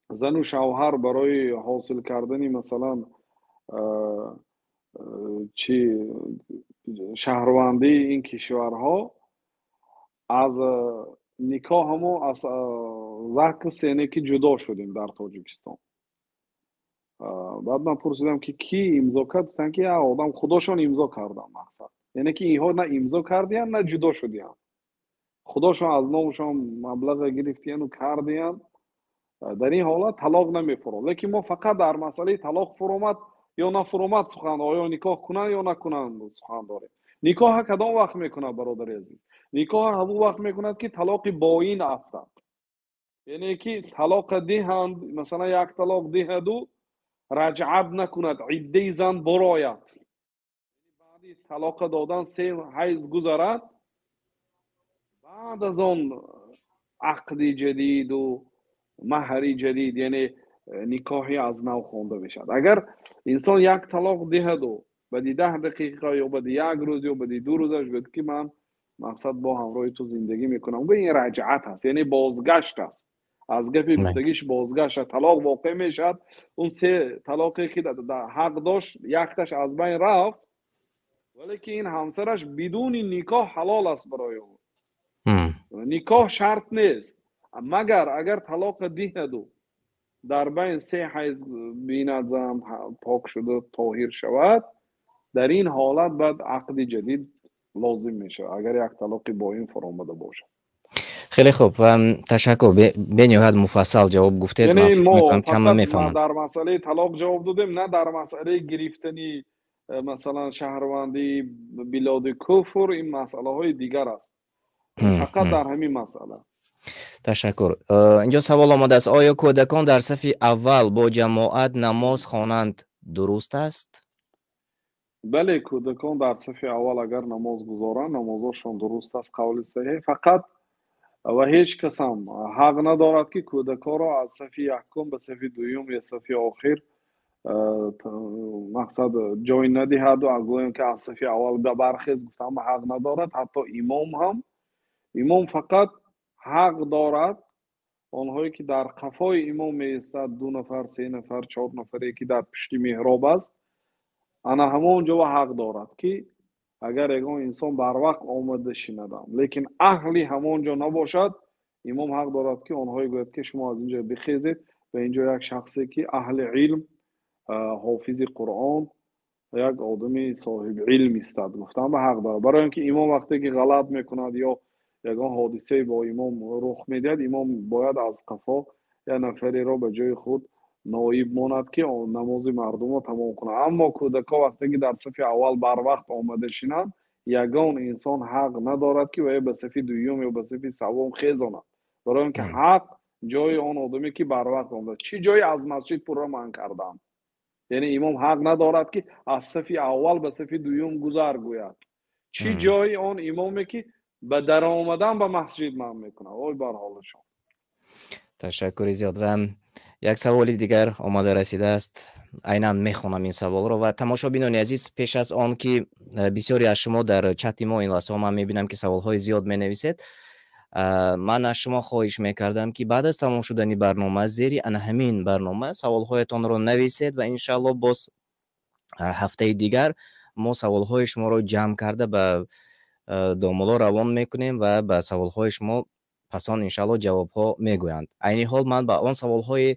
زن و شوهر برای حاصل کردن مثلا چی شهروندی این کشورها از نکاح همو از زک سینکی جدا شدیم در تاجیکستان. بعد من پرسیدم که کی امضا کرد؟ گفتن که آدم خودشون امضا کردن. مقصد یعنی که اینها نه امضا کردین نه جدا شدین، خودشون از نامشون مبلغ گرفتین و کردین. در این حالت طلاق نمیفراد. لیکن ما فقط در مسئله طلاق فرامد یا نفرومد سخن آیا نکاح کنن یا نکنن سخن داره. نکاح کدام وقت میکنه برادر عزیز؟ نکاح همون وقت میکند که طلاق باین افتد، یعنی که طلاق دهند، مثلا یک طلاق دهدو رجعت نکند، عده زن براید، بعد طلاق دادن 3 حیض گذرد، بعد از آن عقد جدید و مهر جدید، یعنی نکاحی از نو خوانده بشد. اگر انسان یک طلاق دهد و بعد 10 دقیقه یا بعد 1 روز یا بعد 2 روزش بگه که من مقصد با همراه تو زندگی میکنم، به این رجعت هست، یعنی بازگشت است، از گپ گفتگیش بازگشت، طلاق واقع میشد. اون 3 طلاقی که در حق داشت یکتش از بین رفت، ولی که این همسرش بدون نکاح حلال است برای او. نکاح شرط نیست، مگر اگر طلاق دهد و در بین 3 حیض بیند زن پاک شده طاهر شود، در این حالت بعد عقد جدید لازم میشه اگر یک طلاق باین فرامده باشه. خیلی خوب، تشکر، به نهایت مفصل جواب گفتید. من یعنی فکر ما میکنم که همه فقط میفهمند. در مسئله طلاق جواب دادیم، نه در مسئله گرفتنی مثلا شهروندی بلاد کفر، این مسئله های دیگر است، فقط در همین مسئله. تشکر. اینجا سوال آمده است: آیا کودکان در صف اول با جماعت نماز خوانند درست است؟ بله، کودکان در صف اول اگر نماز گذارند نمازشان درست است، قول صحیح. فقط و هیچ کس هم حق ندارد که کودکان را از صف یکم به صف دوم یا صف آخر مقصد جای ندهد و گویم که از صف اول برخیز، گفتم حق ندارد. حتی امام فقط حق دارد آنهایی که در قفای امام می ایستد، 2 نفر 3 نفر 4 نفری که در پشت محراب است، انا همونجا حق دارد که اگر یگان انسان بر وقت آمده شنیدم لیکن اهلی همونجا نباشد، امام حق دارد که آنهایی گوید که شما از اینجا بخیزید و اینجا یک شخصی که اهل علم، حافظ قرآن، یک آدمی صاحب علم استاد، گفتم به حق دارد. برای اینکه امام وقتی که غلط میکند یا یگان حادثه با امام رخ میدهد، امام باید از قفا یا نفری را به جای خود نایب ماند که نماز مردم را تمام کنه. اما کودکا وقتی که در صف اول بر وقت آمده شینند، یگان انسان حق ندارد که وی به صف دوم یا به صف سوم خیزاند، برای اینکه حق جای آن آدمی که بر وقت آمده. چی جای از مسجد پر را من کردم، یعنی امام حق ندارد که از صف اول به صف دوم گذر گوید. چی جای آن امامی که به در آمدن به مسجد من میکنه. وای بر حالشون. تشکر زیاد. و یک سوال دیگر آماده رسیده است، عیناً میخونم این سوال رو. و تماشابینان عزیز، پیش از آن که بسیاری از شما در چت ما این لحظه من میبینم که سوال های زیاد مینویسید، من از شما خواهش میکردم که بعد از تمام شدن برنامه زیر همین برنامه سوال هایتان رو نویسید و انشالله باز هفته دیگر ما سوال های شما رو جمع کرده به دامولا روان میکنیم و به سوال های شما پسان انشالله جواب ها میگویند. عینی حال من به آن سوال های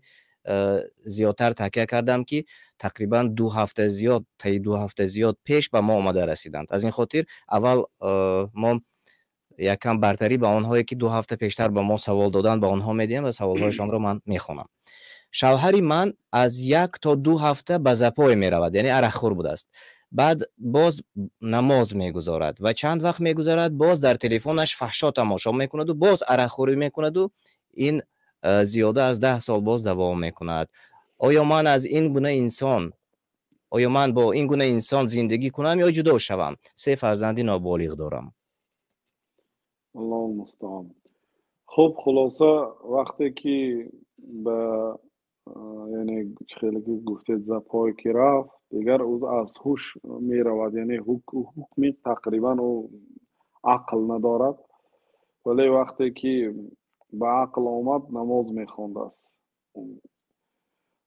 زیادتر تکیه کردم که تقریبا 2 هفته زیاد تا 2 هفته زیاد پیش به ما آمده رسیدند. از این خاطر اول ما یکم برتری به آنهایی که 2 هفته پیشتر به ما سوال دادن به آنها میدیم و سوال هایشان رو من میخونم. شوهری من از 1 تا 2 هفته به زپای میرود، یعنی عرقخور بوده است. بعد باز نماز میگذارد و چند وقت میگذارد باز در تلفنش فحشا تماشا میکند و باز عرقخوری میکند و این زیاده از 10 سال باز دوام میکند. آیا من با این گونه انسان زندگی کنم یا جدا شوم؟ 3 فرزندی نابالغ دارم. الله المستعان. خب خلاصه وقتی که به یعنی خیلی که گفتید زپای که رفت دیگر او از هوش می رود، یعنی حکمی تقریبا او عقل ندارد، ولی وقتی که به عقل آمد نماز می خواند است.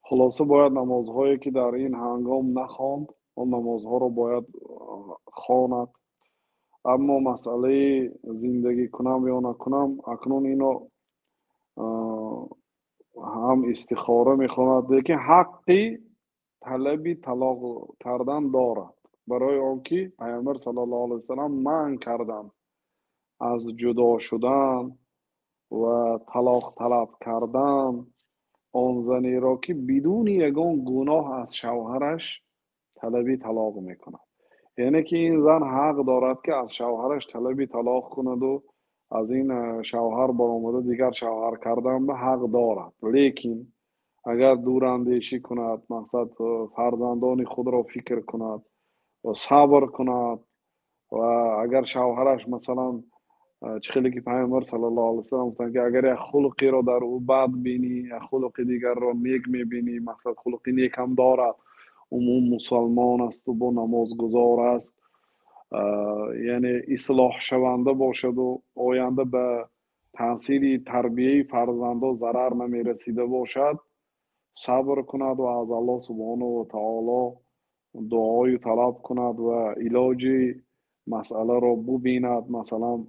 خلاصه باید نمازهایی که در این هنگام نخواند اون نمازها رو باید خواند. اما مسئله زندگی کنم یا نکنم اکنون اینو هم استخاره میخواند، لیکن حقی طلبی طلاق کردن دارد، برای آنکه پیامبر صلی الله علیه وسلم منع کردن از جدا شدن و طلاق طلب کردن آن زنی را که بدون یگان گناه از شوهرش طلبی طلاق میکند. یعنی که این زن حق دارد که از شوهرش طلبی طلاق کند و از این شوهر برآمده دیگر شوهر کردن به حق دارد. لیکن اگر دوراندیشی کند، مقصد فرزندان خود را فکر کند و صبر کند، و اگر شوهرش مثلا چخیلی که پیامبر صلی الله علیه وسلم گفتن که اگر یک خلقی را در او بد بینی، یک خلق دیگر را نیک میبینی، مقصد خلقی نیک هم دارد، عموم مسلمان است و با نماز گزار است، یعنی اصلاح شونده باشد و آینده به تاثیر تربیه فرزنده ضرر نمی رسیده باشد، صبر کند و از الله سبحانه و تعالی دعای طلب کند و علاج مسئله را ببیند، مثلا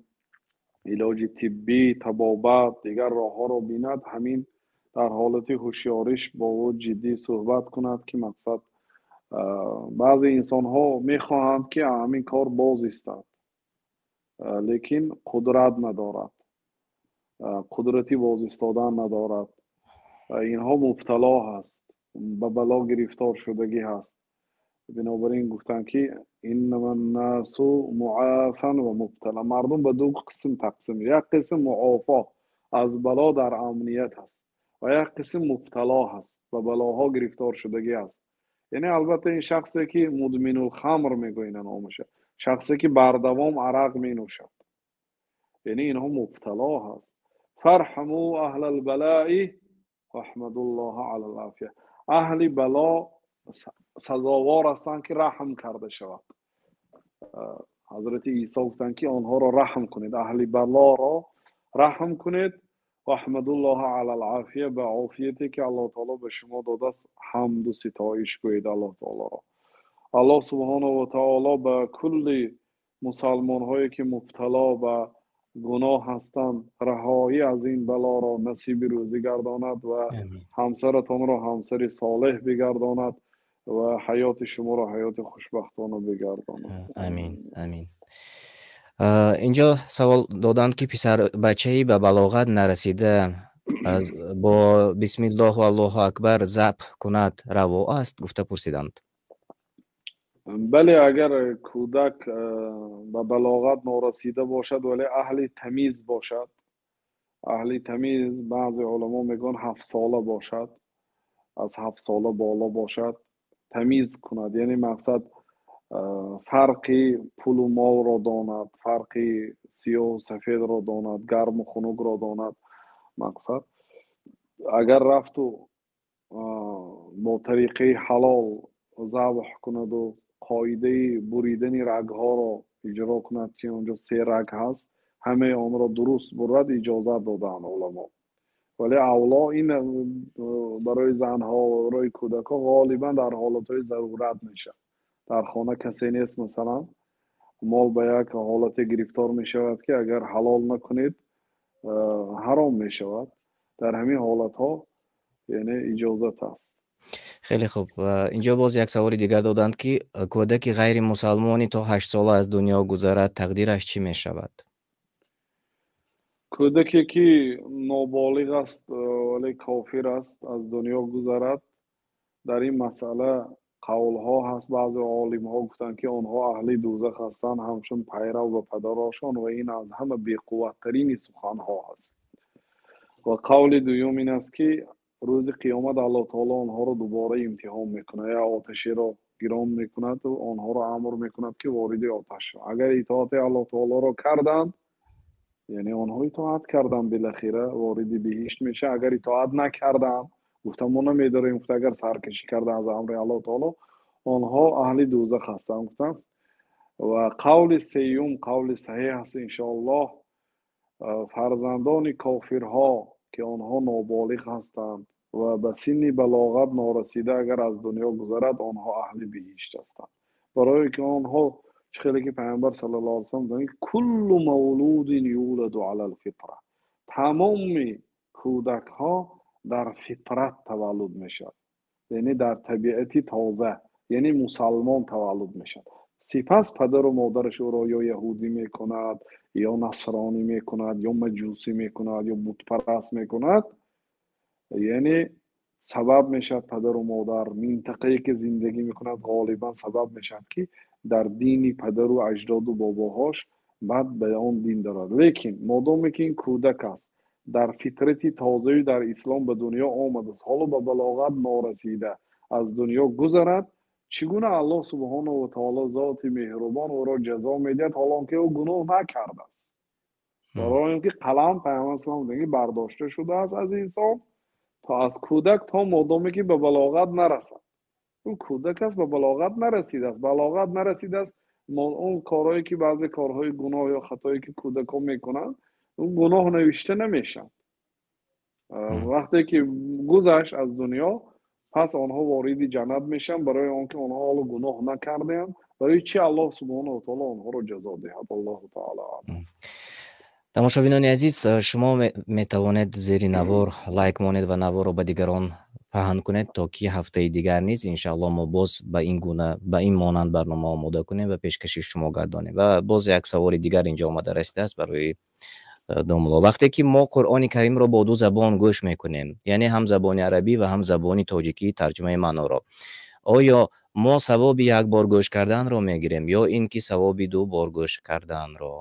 علاج طبی، طبابت، دیگر راه ها را بیند. همین در حالت هوشیاریش با او جدی صحبت کند که مقصد بعضی انسان ها میخواهند که همین کار باز ایستد، لیکن قدرت ندارد، قدرتی باز ایستادن ندارد. اینها مبتلا هست، به بلا گرفتار شدگی هست. بنابراین گفتن که انما الناس معافا و مبتلا، مردم به دو قسم تقسیم، یک قسم معافا از بلا در امنیت هست و یک قسم مبتلا هست، به بلاها گرفتار شدگی هست. یعنی البته این شخصی که مدمن الخمر میگوینن نامشه، شخصی که بردوام عرق می نوشد، یعنی اینها مبتلا هست. فرحموا اهل البلاء و احمد الله علی العافیه. اهل بلا سزاوار هستند که رحم کرده شود. حضرت عیسی گفتند که آنها را رحم کنید، اهل بلا را رحم کنید و احمد الله علی العافیه، به عافیتی که الله تعالی به شما داده است حمد و ستایش گویید الله تعالی را. الله سبحانه و تعالی به کل مسلمان هایی که مبتلا به گناه هستند رهایی از این بلا را نصیب روزی گرداند و همسرتان را همسر صالح بگرداند و حیات شما را حیات خوشبختانه بگرداند. امین امین. اینجا سوال دادند که پسر بچه‌ای به بلاغت نرسیده از با بسم الله و الله اکبر ذبح کند روا است؟ گفته پرسیدند. بله، اگر کودک به بلاغت نرسیده باشد ولی اهل تمیز باشد، اهل تمیز بعضی علما میگن 7 ساله باشد، از 7 ساله بالا باشد، تمیز کند، یعنی مقصد فرقی پول و مال را داند، فرقی سیاه و سفید را داند، گرم و خنک را داند. مقصد اگر رفت و با طریقه حلال ذبح کند و قاعده بریدن رگ ها را اجرا کند که اونجا 3 رگ هست، همه آن را درست برد، اجازه دادن علما. ولی اولا این برای زنها و برای کودکان غالبا در حالتهای ضرورت میشه. در خانه کسی نیست، مثلا مال به یک حالت گرفتار می شود که اگر حلال نکنید حرام می شود. در همین حالت ها یعنی اجازت است. خیلی خوب. اینجا باز یک سوال دیگر دادند که کودک غیر مسلمانی تا 8 ساله از دنیا گذرد تقدیرش چی می شود؟ کودکی که نابالغ است ولی کافر است از دنیا گذرد، در این مسئله قول ها هست. بعض عالم ها گفتن که آنها اهل دوزخ هستند همچون پیرو و پدراشان، و این از همه بی‌قوت ترین سخن ها هست. و قول دوم این است که روز قیامت الله تعالی آنها را دوباره امتحان میکنه، یا آتشی را گران میکند و آنها را امر میکند که وارد آتش شوند. اگر اطاعت الله تعالی را کردند، یعنی آنها اطاعت کردن، بالاخره وارد بهشت میشه. اگر اطاعت نکردن، گفتم ما نمیداریم، گفت اگر سرکشی کردن از امر الله تعالی، آنها اهل دوزخ هستند. گفتم و قول سیوم قول صحیح است انشاءالله، فرزندان کافرها که آنها نابالغ هستند و به سن بلاغت نارسیده اگر از دنیا گذرد، آنها اهل بهشت هستند، برای که آنها خیلی که پیامبر صلی الله علیه و سلم دارن کل مولود یولد علی الفطره، تمام کودک ها در فطرت تولد میشد، یعنی در طبیعتی تازه، یعنی مسلمان تولد میشد. سپس پدر و مادرش او را یا یهودی میکند، یا نصرانی میکند، یا مجوسی میکند، یا بت پرست میکند. یعنی سبب میشد پدر و مادر، منطقه‌ای که زندگی میکند غالبا سبب میشد که در دین پدر و اجداد و باباهاش بعد به آن دین دارد. لیکن مادامی که این کودک است در فطرتی تازه در اسلام به دنیا آمده است، حالا به بلاغت نارسیده از دنیا گذرد، چگونه الله سبحانه و تعالی ذات مهربان او را جزا میدهد حالان که او گناه نکرده است؟ برای اینکه قلم پیامبر اسلام دیگه برداشته شده است از انسان تا از کودک تا مادامی که به بلاغت نرسد. اون کودک است، به بلاغت نرسیده است. بلاغت نرسیده است، اون کارهایی که بعضی کارهای گناه یا خطایی که کودک ها میکنن اون گناه نوشته نمیشن. وقتی که گذشت از دنیا پس آنها وارد جنت میشن، برای آنکه آنها حالا گناه نکردند. برای چی الله سبحانه و تعالی آنها رو جزا دهد؟ الله تعالی اعلم. тамошобинони азиз, шумо метавонед зери навор лайк монед ва наворро ба дигарон паҳн кунед, то ки ҳафтаи дигар низ иншааллоҳ мо боз ба ин гуна ба ин монанд барнома омода кунем ва пешкаши шумо гардонем. Ва боз як саволи дигар инҷо омада расидааст барои домуло. вақте ки мо Қуръони Каримро бо ду забон гӯш мекунем, яъне ҳам забони арабӣ ва ҳам забони тоҷикӣ тарҷумаи маъноро, оё мо савоби як бор гӯш карданро мегирем ё ин ки савоби ду бор гӯш карданро؟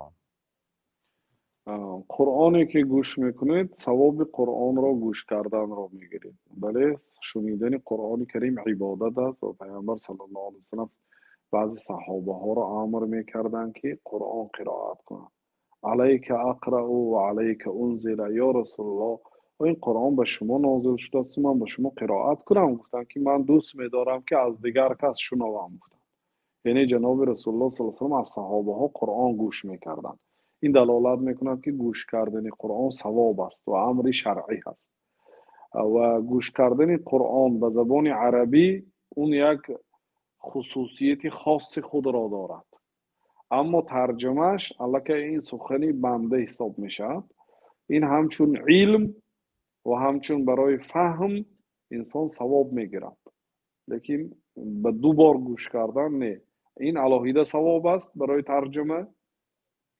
قرآنی که گوش میکنید ثواب قرآن را گوش کردن را میگیرید. بله، شنیدن قرآن کریم عبادت است و پیامبر صلی الله علیه وسلم بعضی صحابه ها را امر میکردند که قرآن قرائت کنند. علیک اقرأ و علیک انزل، یا رسول الله و این قرآن به شما نازل شده است، من به شما قرائت کنم؟ گفتن که من دوست میدارم که از دیگر کس شنوم. گفتن یعنی جناب رسول الله صلی الله علیه و آله از صحابه ها قرآن گوش میکردند. این دلالت میکند که گوش کردن قرآن ثواب است و امر شرعی است. و گوش کردن قرآن به زبان عربی اون یک خصوصیت خاص خود را دارد، اما ترجمهش البته این سخنی بنده حساب میشد. این همچون علم و همچون برای فهم انسان ثواب میگیرد، لیکن به دو بار گوش کردن نه. این علاهیده ثواب است برای ترجمه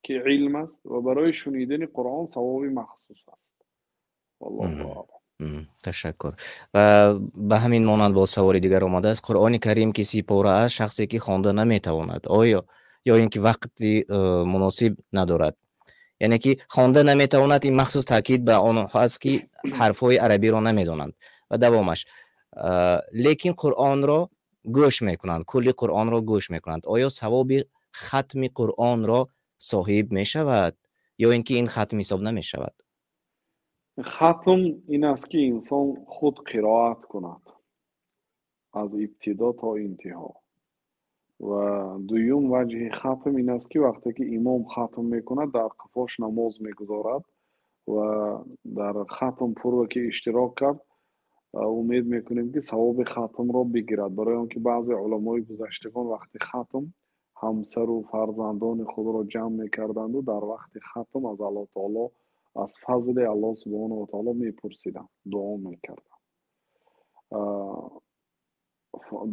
که علم است و برای شنیدن قرآن ثواب مخصوص است. والله اعلم. تشکر. و به همین مانند با سوال دیگر آمده است، قرآن کریم کسی پاره است، شخصی که خوانده نمیتواند، آیا یا اینکه وقتی مناسب ندارد؟ یعنی که خوانده نمیتواند، این مخصوص تاکید به آن هست که حرفهای عربی را نمیدانند. و دوامش لیکن قرآن را گوش میکنند، کلی قرآن را گوش میکنند، آیا ثواب ختم قرآن را صاحب میشود یا اینکه این ختم حساب نمیشود؟ ختم این است که انسان خود قرائت کند از ابتدا تا انتها. و دویم وجه ختم این است که وقتی که امام ختم میکند در قفاش نماز میگذارد و در ختم پرو که اشتراک کرد، امید میکنیم که ثواب ختم را بگیرد. برای آنکه بعضی علمای گذشتگان وقتی ختم همسر و فرزندان خود را جمع میکردند و در وقت ختم از الله تعالی از فضل الله سبحانه و تعالی میپرسیدند، دعا میکردند.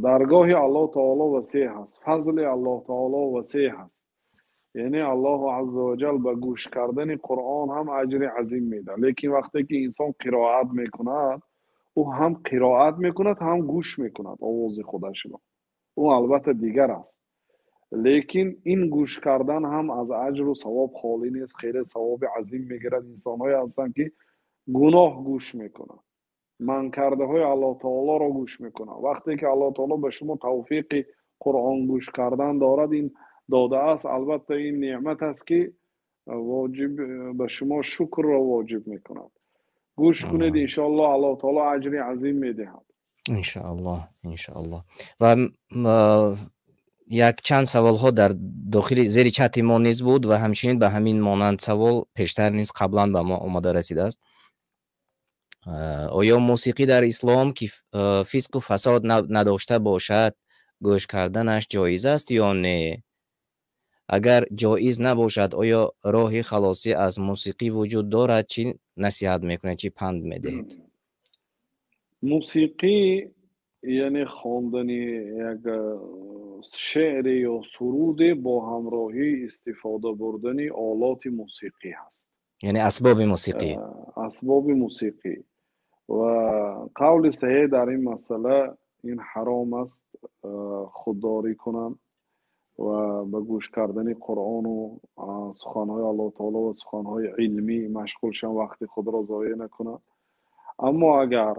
درگاه الله تعالی وسیع است، فضل الله تعالی وسیع است. یعنی الله عز و جل به گوش کردن قرآن هم اجر عظیم میده. لیکن وقتی که انسان قرائت میکند، او هم قرائت میکند هم گوش میکند آواز خودش را، او البته دیگر است. لیکن این گوش کردن هم از اجر و ثواب خالی نیست، خیلی ثواب عظیم میگیرد. انسان‌هایی هستند که گناه گوش میکنند، من کرده های الله تعالی را گوش میکنند. وقتی که الله تعالی به شما توفیق قرآن گوش کردن دارد، این داده است، البته این نعمت است که واجب به شما شکر را واجب میکند. گوش کنید، انشاءالله الله تعالی اجر عظیم میدهد. انشاءالله انشاءالله. و یک چند سوال ها در داخل زیر چت ما نیز بود و همچنین به همین مانند سوال پیشتر نیز قبلا به ما آمده رسیده است. آیا موسیقی در اسلام که فسق و فساد نداشته باشد گوش کردنش جایز است یا نه؟ اگر جایز نباشد آیا راه خلاصی از موسیقی وجود دارد؟ چی نصیحت میکنید، چی پند میدهید؟ موسیقی یعنی خواندن یک شعر یا سرود با همراهی استفاده بردن آلات موسیقی هست، یعنی اسباب موسیقی. اسباب موسیقی و قول صحیح در این مسئله این حرام است خودداری کنند و به گوش کردن قرآن و سخنهای الله تعالی و سخنهای علمی مشغول شوند، وقت خود را ضایع نکنند. اما اگر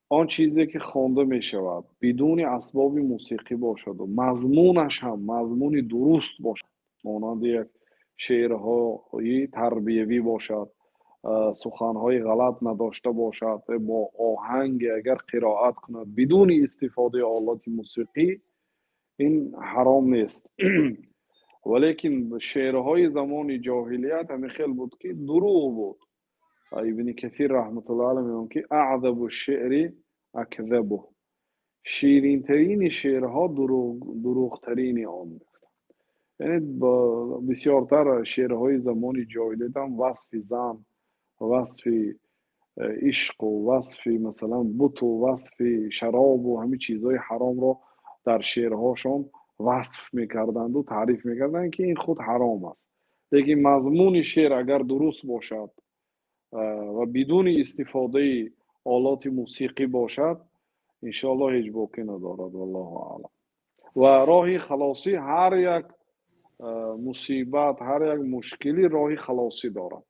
آن چیزی که خوانده می شود بدون اسباب موسیقی باشد و مضمونش هم مضمون درست باشد، مانند یک شعرهای تربیوی باشد، سخنهای غلط نداشته باشد، با آهنگ اگر قرائت کند بدون استفاده آلات موسیقی، این حرام نیست. ولیکن شعرهای زمان جاهلیت همین خیلی بود که دروغ بود. ابن کثیر رحمت الله علیه میگه که اعذب الشعر اکذبه، شیرین ترین شعرها دروغ ترین آن. یعنی بسیارتر شعرهای زمان جاهلیت هم وصف زن، وصف عشق و وصف مثلا بت و وصف شراب و همین چیزهای حرام را در شعرهاشون وصف میکردند و تعریف میکردند که این خود حرام است. لیکن مضمون شعر اگر درست باشد و بدون استفاده آلات موسیقی باشد، انشاءالله هیچ باکی ندارد. والله اعلم. و راه خلاصی هر یک مصیبت، هر یک مشکلی راه خلاصی دارد.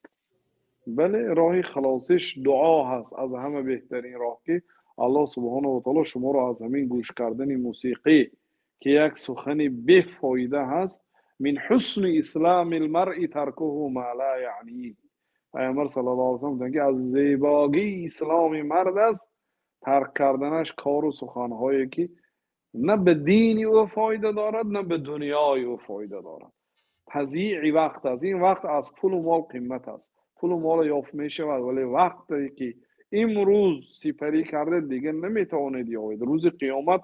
بله، راه خلاصش دعا هست، از همه بهترین راه که الله سبحانه و تعالی شما را از همین گوش کردن موسیقی که یک سخن بی‌فایده هست، من حسن اسلام المرء ترکه ما لا یعنی، پیامبر صلی الله علیه و سلم میگه از زیبایی اسلام مرد است ترک کردنش کار و سخنهایی که نه به دین او فایده دارد نه به دنیای او فایده دارد. تضییع وقت است. این وقت از پول و مال قیمت است. پول و مال یافت می شود، ولی وقتی که امروز سپری کرده دیگه نمیتواند یابد. روز قیامت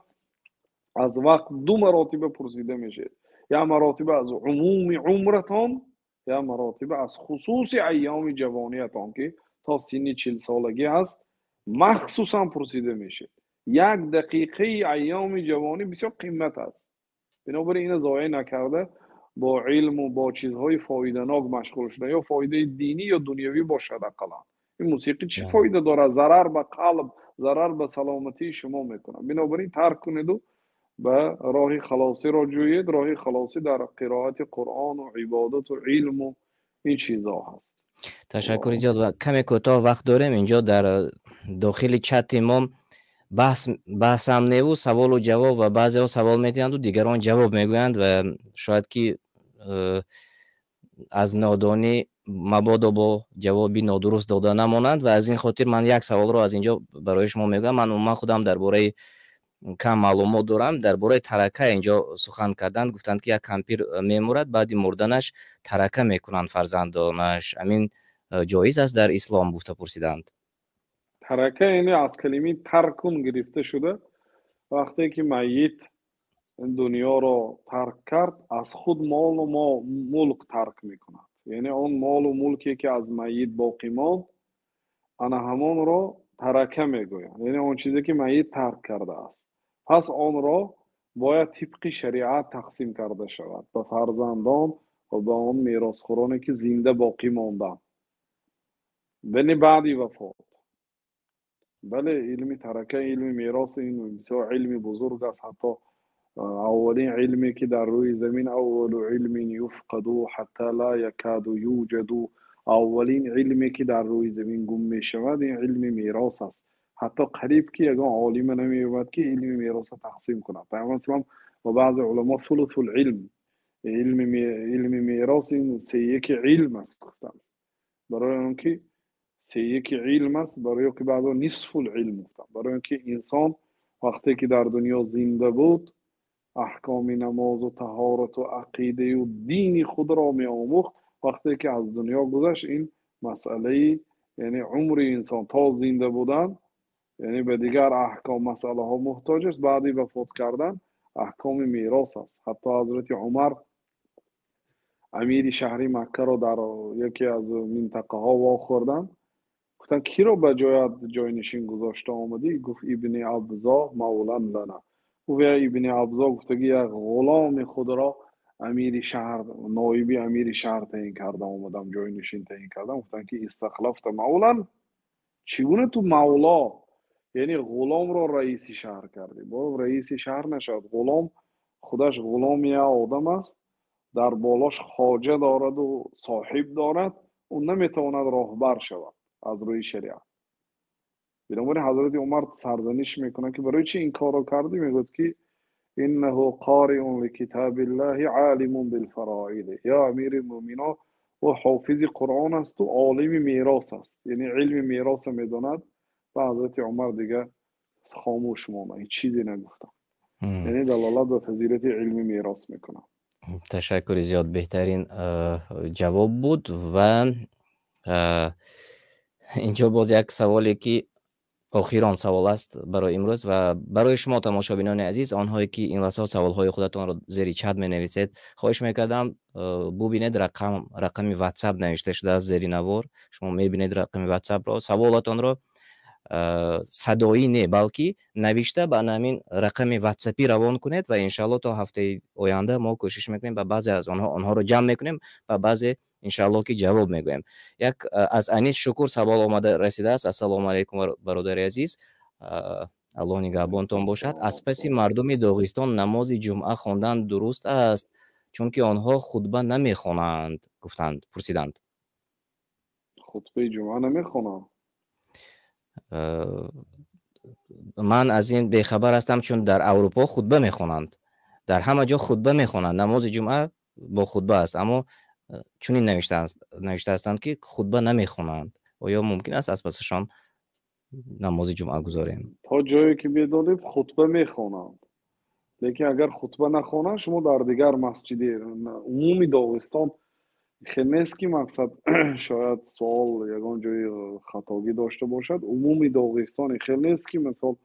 از وقت دو مراتب پرسیده میشه، یا مراتب از عموم عمرتان، یا مراتب از خصوص ایام جوانیتان که تا سن 40 سالگی هست مخصوصا پرسیده میشه. یک دقیقه ایام جوانی بسیار قیمت است، بنابراین این ضایع نکرده با علم و با چیزهای فایده‌ناک مشغول شده، یا فایده دینی یا دنیوی باشد. اقلا این موسیقی چه فایده داره؟ ضرر به قلب، ضرر به سلامتی شما میکنه. بنابراین ترک کنید و به راه خلاصی را جویید. راه خلاصی در قرائت قرآن و عبادت و علم و این چیزها هست. تشکر زیاد و کمی کوتاه وقت داریم. اینجا در داخل چت ما بحث هم نیو، سوال و جواب، و بعضی ها سوال میتونند و دیگران جواب میگویند و شاید که از نادانی مبادا با جوابی نادرست داده نمانند و از این خاطر من یک سوال رو از اینجا برای شما میگم. من خودم درباره کم معلومات دارم. درباره ترکه اینجا سخن کردند، گفتند که یک کمپیر میمورد بعد مردنش ترکه میکنند فرزندانش. همین جایز است در اسلام؟ گفته پرسیدند. ترکه یعنی از کلمه ترکون گرفته شده. وقتی که میت دنیا را ترک کرد، از خود مال و ملک ترک میکند. یعنی آن مال و ملکی که از میت باقی ماند، انا همان را ترکه میگویند. یعنی آن چیزی که میت ترک کرده است، پس آن را باید طبق شریعت تقسیم کرده شود به فرزندان و به آن میراثخوارانی که زنده باقی ماندند بنی بعدی وفات. بله، علم ترکه، علم میراث، این بسیار علمی بزرگ است. حتی اولین علمی که در روی زمین، اول علم یفقد حتی لا یکاد یوجد، اولین علمی که در روی زمین گم می شود این علم میراث است. حتی قریب که یک عالم نمی‌یابد که علم میراث تقسیم کند. پیامبر اسلام و بعض علما ثلث العلم، علم میراث این سه یک علم است. گفتم برای اون که سه یک علم است، برای که بعضا نصف العلم گفتم. برای اینکه انسان وقتی که در دنیا زنده بود احکام نماز و طهارت و عقیده و دین خود را می آموخت. وقتی که از دنیا گذشت این مسئله، یعنی عمر انسان تا زنده بودن، یعنی به دیگر احکام مسئله ها محتاج است. بعدی وفات کردن احکام میراث است. حتی حضرت عمر امیر شهری مکه را در یکی از منطقه ها واخوردن، گفتن کی را به جای نشین گذاشته آمدی؟ گفت ابن ابزا مولا لنا. گفت ابن ابزا گفت که یک غلام خود را امیر شهر، نایبی امیر شهر تعیین کرده آمدم، جای نشین تعیین کردم. گفتن که استخلفت مولا، چگونه تو مولا یعنی غلام رو رئیس شهر کردی؟ با رئیس شهر نشد. غلام خودش غلام یا آدم است، در بالاش خواجه دارد و صاحب دارد، اون نمیتواند راهبر شود از روی شریعت. بنابراین حضرت عمر سرزنش میکنه که برای چی این کار رو کردی؟ میگوید که انه قارئ لکتاب الله عالم بالفرائض، یا امیر المؤمنین و حافظ قرآن است و عالم میراث است، یعنی علم میراث میداند. و حضرت عمر دیگه خاموش ماند، هیچ چیزی نگفتم. یعنی دلالت به فضیلت علم میراث میکنه. تشکر زیاد، بهترین جواب بود. و اینجا باز یک سوالی که آخران سوال است برای امروز و برای شما تماشابینان عزیز، آنهایی که این لحظه سوالهای خودتان را زیر چت می نویسید، خواهش میکردم ببینید رقم واتساپ نوشته شده از زیر نوار. شما میبینید رقم واتساپ را، سوالاتان را صدایی نه بلکه نوشته به همین رقم واتساپی روان کنید و انشالله تا هفته آینده ما کوشش میکنیم و بعضی از آنها رو جمع میکنیم و بعضی انشالله که جواب میگویم. یک از انیس شکر سوال آمده رسیده است. السلام علیکم برادر عزیز، الله نگهبانتان باشد. از پس مردم داغستان نماز جمعه خواندن درست است چون که آنها خطبه نمیخوانند گفتند، پرسیدند. خطبه جمعه نمیخونم. من از این بیخبر هستم چون در اروپا خطبه میخوانند، در همه جا خطبه میخوانند، نماز جمعه با خطبه است، اما چون این نوشته هستند که خطبه نمیخوانند. آیا ممکن است از پسشان نماز جمعه گذاریم؟ تا جایی که بدانید خطبه میخوانند، لیکن اگر خطبه نخوانند شما در دیگر مسجد عمومی داغستان خیلی نیست که مقصد شاید سوال یگان جای خطاگی داشته باشد. عمومی داغستان خیلی نیست که مثال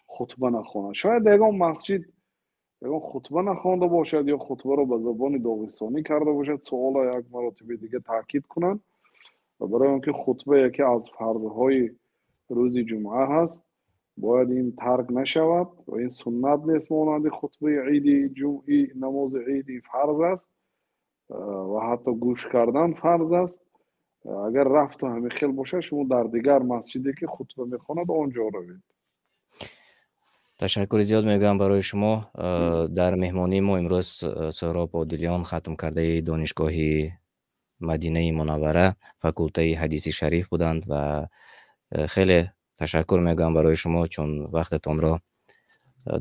خطبه نخوانند. شاید یگان مسجد یگان خطبه نخوانده باشد یا خطبه رو به زبان داغستانی کرده باشد. سوال یک مرتبه دیگه تاکید کنند و برای اینکه خطبه یکی از فرضهای روز جمعه هست باید این ترک نشود و این سنت نیست مانند خطبه عید جمعی. نماز عیدی فرض است و حتی گوش کردن فرض است. اگر رفت و همه خیل باشه شما در دیگر مسجدی که خطبه میخواند آنجا روید. تشکر زیاد میگم برای شما. در مهمانی ما امروز سهراب عادلیان ختم کرده دانشگاه مدینه منوره فاکولته حدیث شریف بودند و خیلی تشکر میگم برای شما چون وقتتان را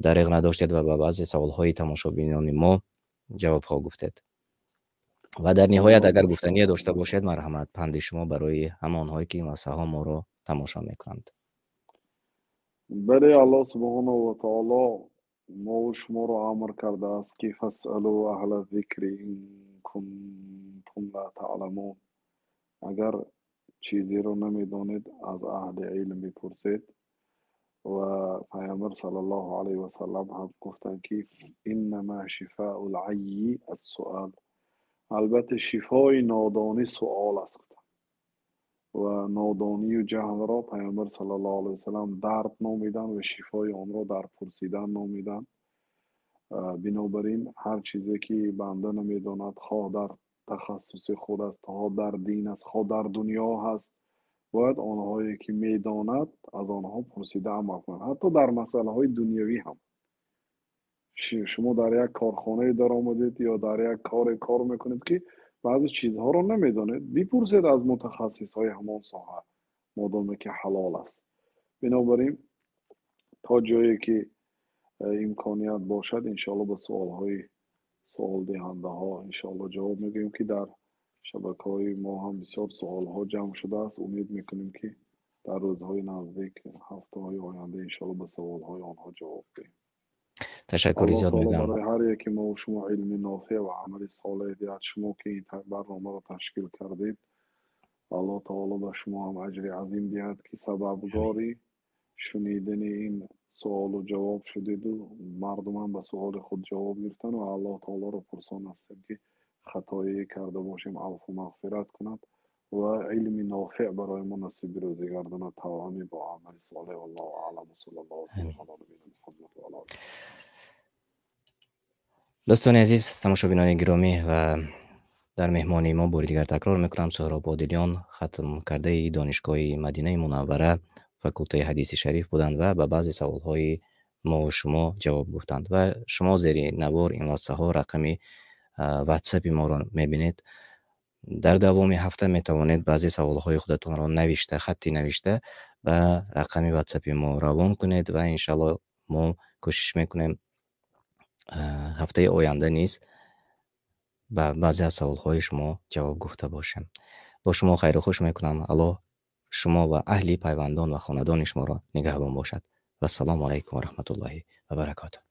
دریغ نداشتید و به بعضی سوالهای تماشابینان ما جواب ها گفتید. و در نهایت اگر گفتنی داشته باشید مرحمت پند شما برای همانهایی که این لحظه ها ما را تماشا میکنند. بله، الله سبحانه و تعالی ما و شما رو امر کرده است که فاسألوا اهل الذکر ان کنتم لا تعلمون. اگر چیزی رو نمیدانید از اهل علم بپرسید. و پیامبر صلی الله علیه و سلم هم گفتن که انما شفاء العی السؤال. البته شفای نادانی سؤال است و نادانی و جهل را پیامبر صلی الله علیه و سلم درد نامیدن و شفای آن را در پرسیدن نامیدن. بنابراین هر چیزی که بنده نمیداند، خواه در تخصص خود است، خواه در دین است، خواه در دنیا هست، باید آنهایی که میداند از آنها پرسیده عمل کند. حتی در مسئله های دنیوی هم شما در یک کارخانه در آمدید یا در یک کار میکنید که بعضی چیزها رو نمیدانید، بپرسید از متخصص های همان ساحه مادامی که حلال است. بنابراین تا جایی که امکانیت باشد انشاءالله به سوال دهنده ها انشاءالله جواب میگیم که در شبکه های ما هم بسیار سوال ها جمع شده است. امید میکنیم که در روزهای نزدیک هفته های آینده انشاءالله به سوال های آنها جواب دهیم. تشکر الله زیاد تعالی میگم. برای هر یکی ما و شما علم نافع و عمل صالح دهد. شما که این برنامه را تشکیل کردید الله تعالی به شما هم اجر عظیم دهد که سببگاری شنیدن این سوال و جواب شدید و مردم هم به سوال خود جواب گرفتن و الله تعالی را پرسان هستیم که خطایی کرده باشیم عفو و مغفرت کند و علم نافع برای ما نصیب روزی گرداند تا همین با عمل صالح. والله اعلم. صلی الله علیه و آله محمد و آله. دوستان عزیز، تماشابینان گرامی و дар меҳмонии мо бори дигар такрор мекунам, Соҳроб Одилён хатм кардаи донишгоҳи Мадинаи Мунаввара, факултаи ҳадиси шариф буданд ва ба баъзе саволҳои мо шумо ҷавоб гуфтанд. Ва шумо зери навор ин лаҳзаҳо рақами ватсапи моро мебинед. дар давоми ҳафта метавонед баъзе саволҳои худатонро навишта, хаттӣ навишта ба рақами ватсапи мо равон кунед ва иншаалло мо кӯшиш мекунем ҳафтаи оянда низ ба баъзе аз саволҳои шумо ҷавоб гуфта бошем. бо шумо хайру хуш мекунам. Аллоҳ шумо ва аҳли пайвандон ва хонадони шуморо нигаҳбон бошад. Вассалому алайкум ва раҳматуллоҳи ва баракатуҳ.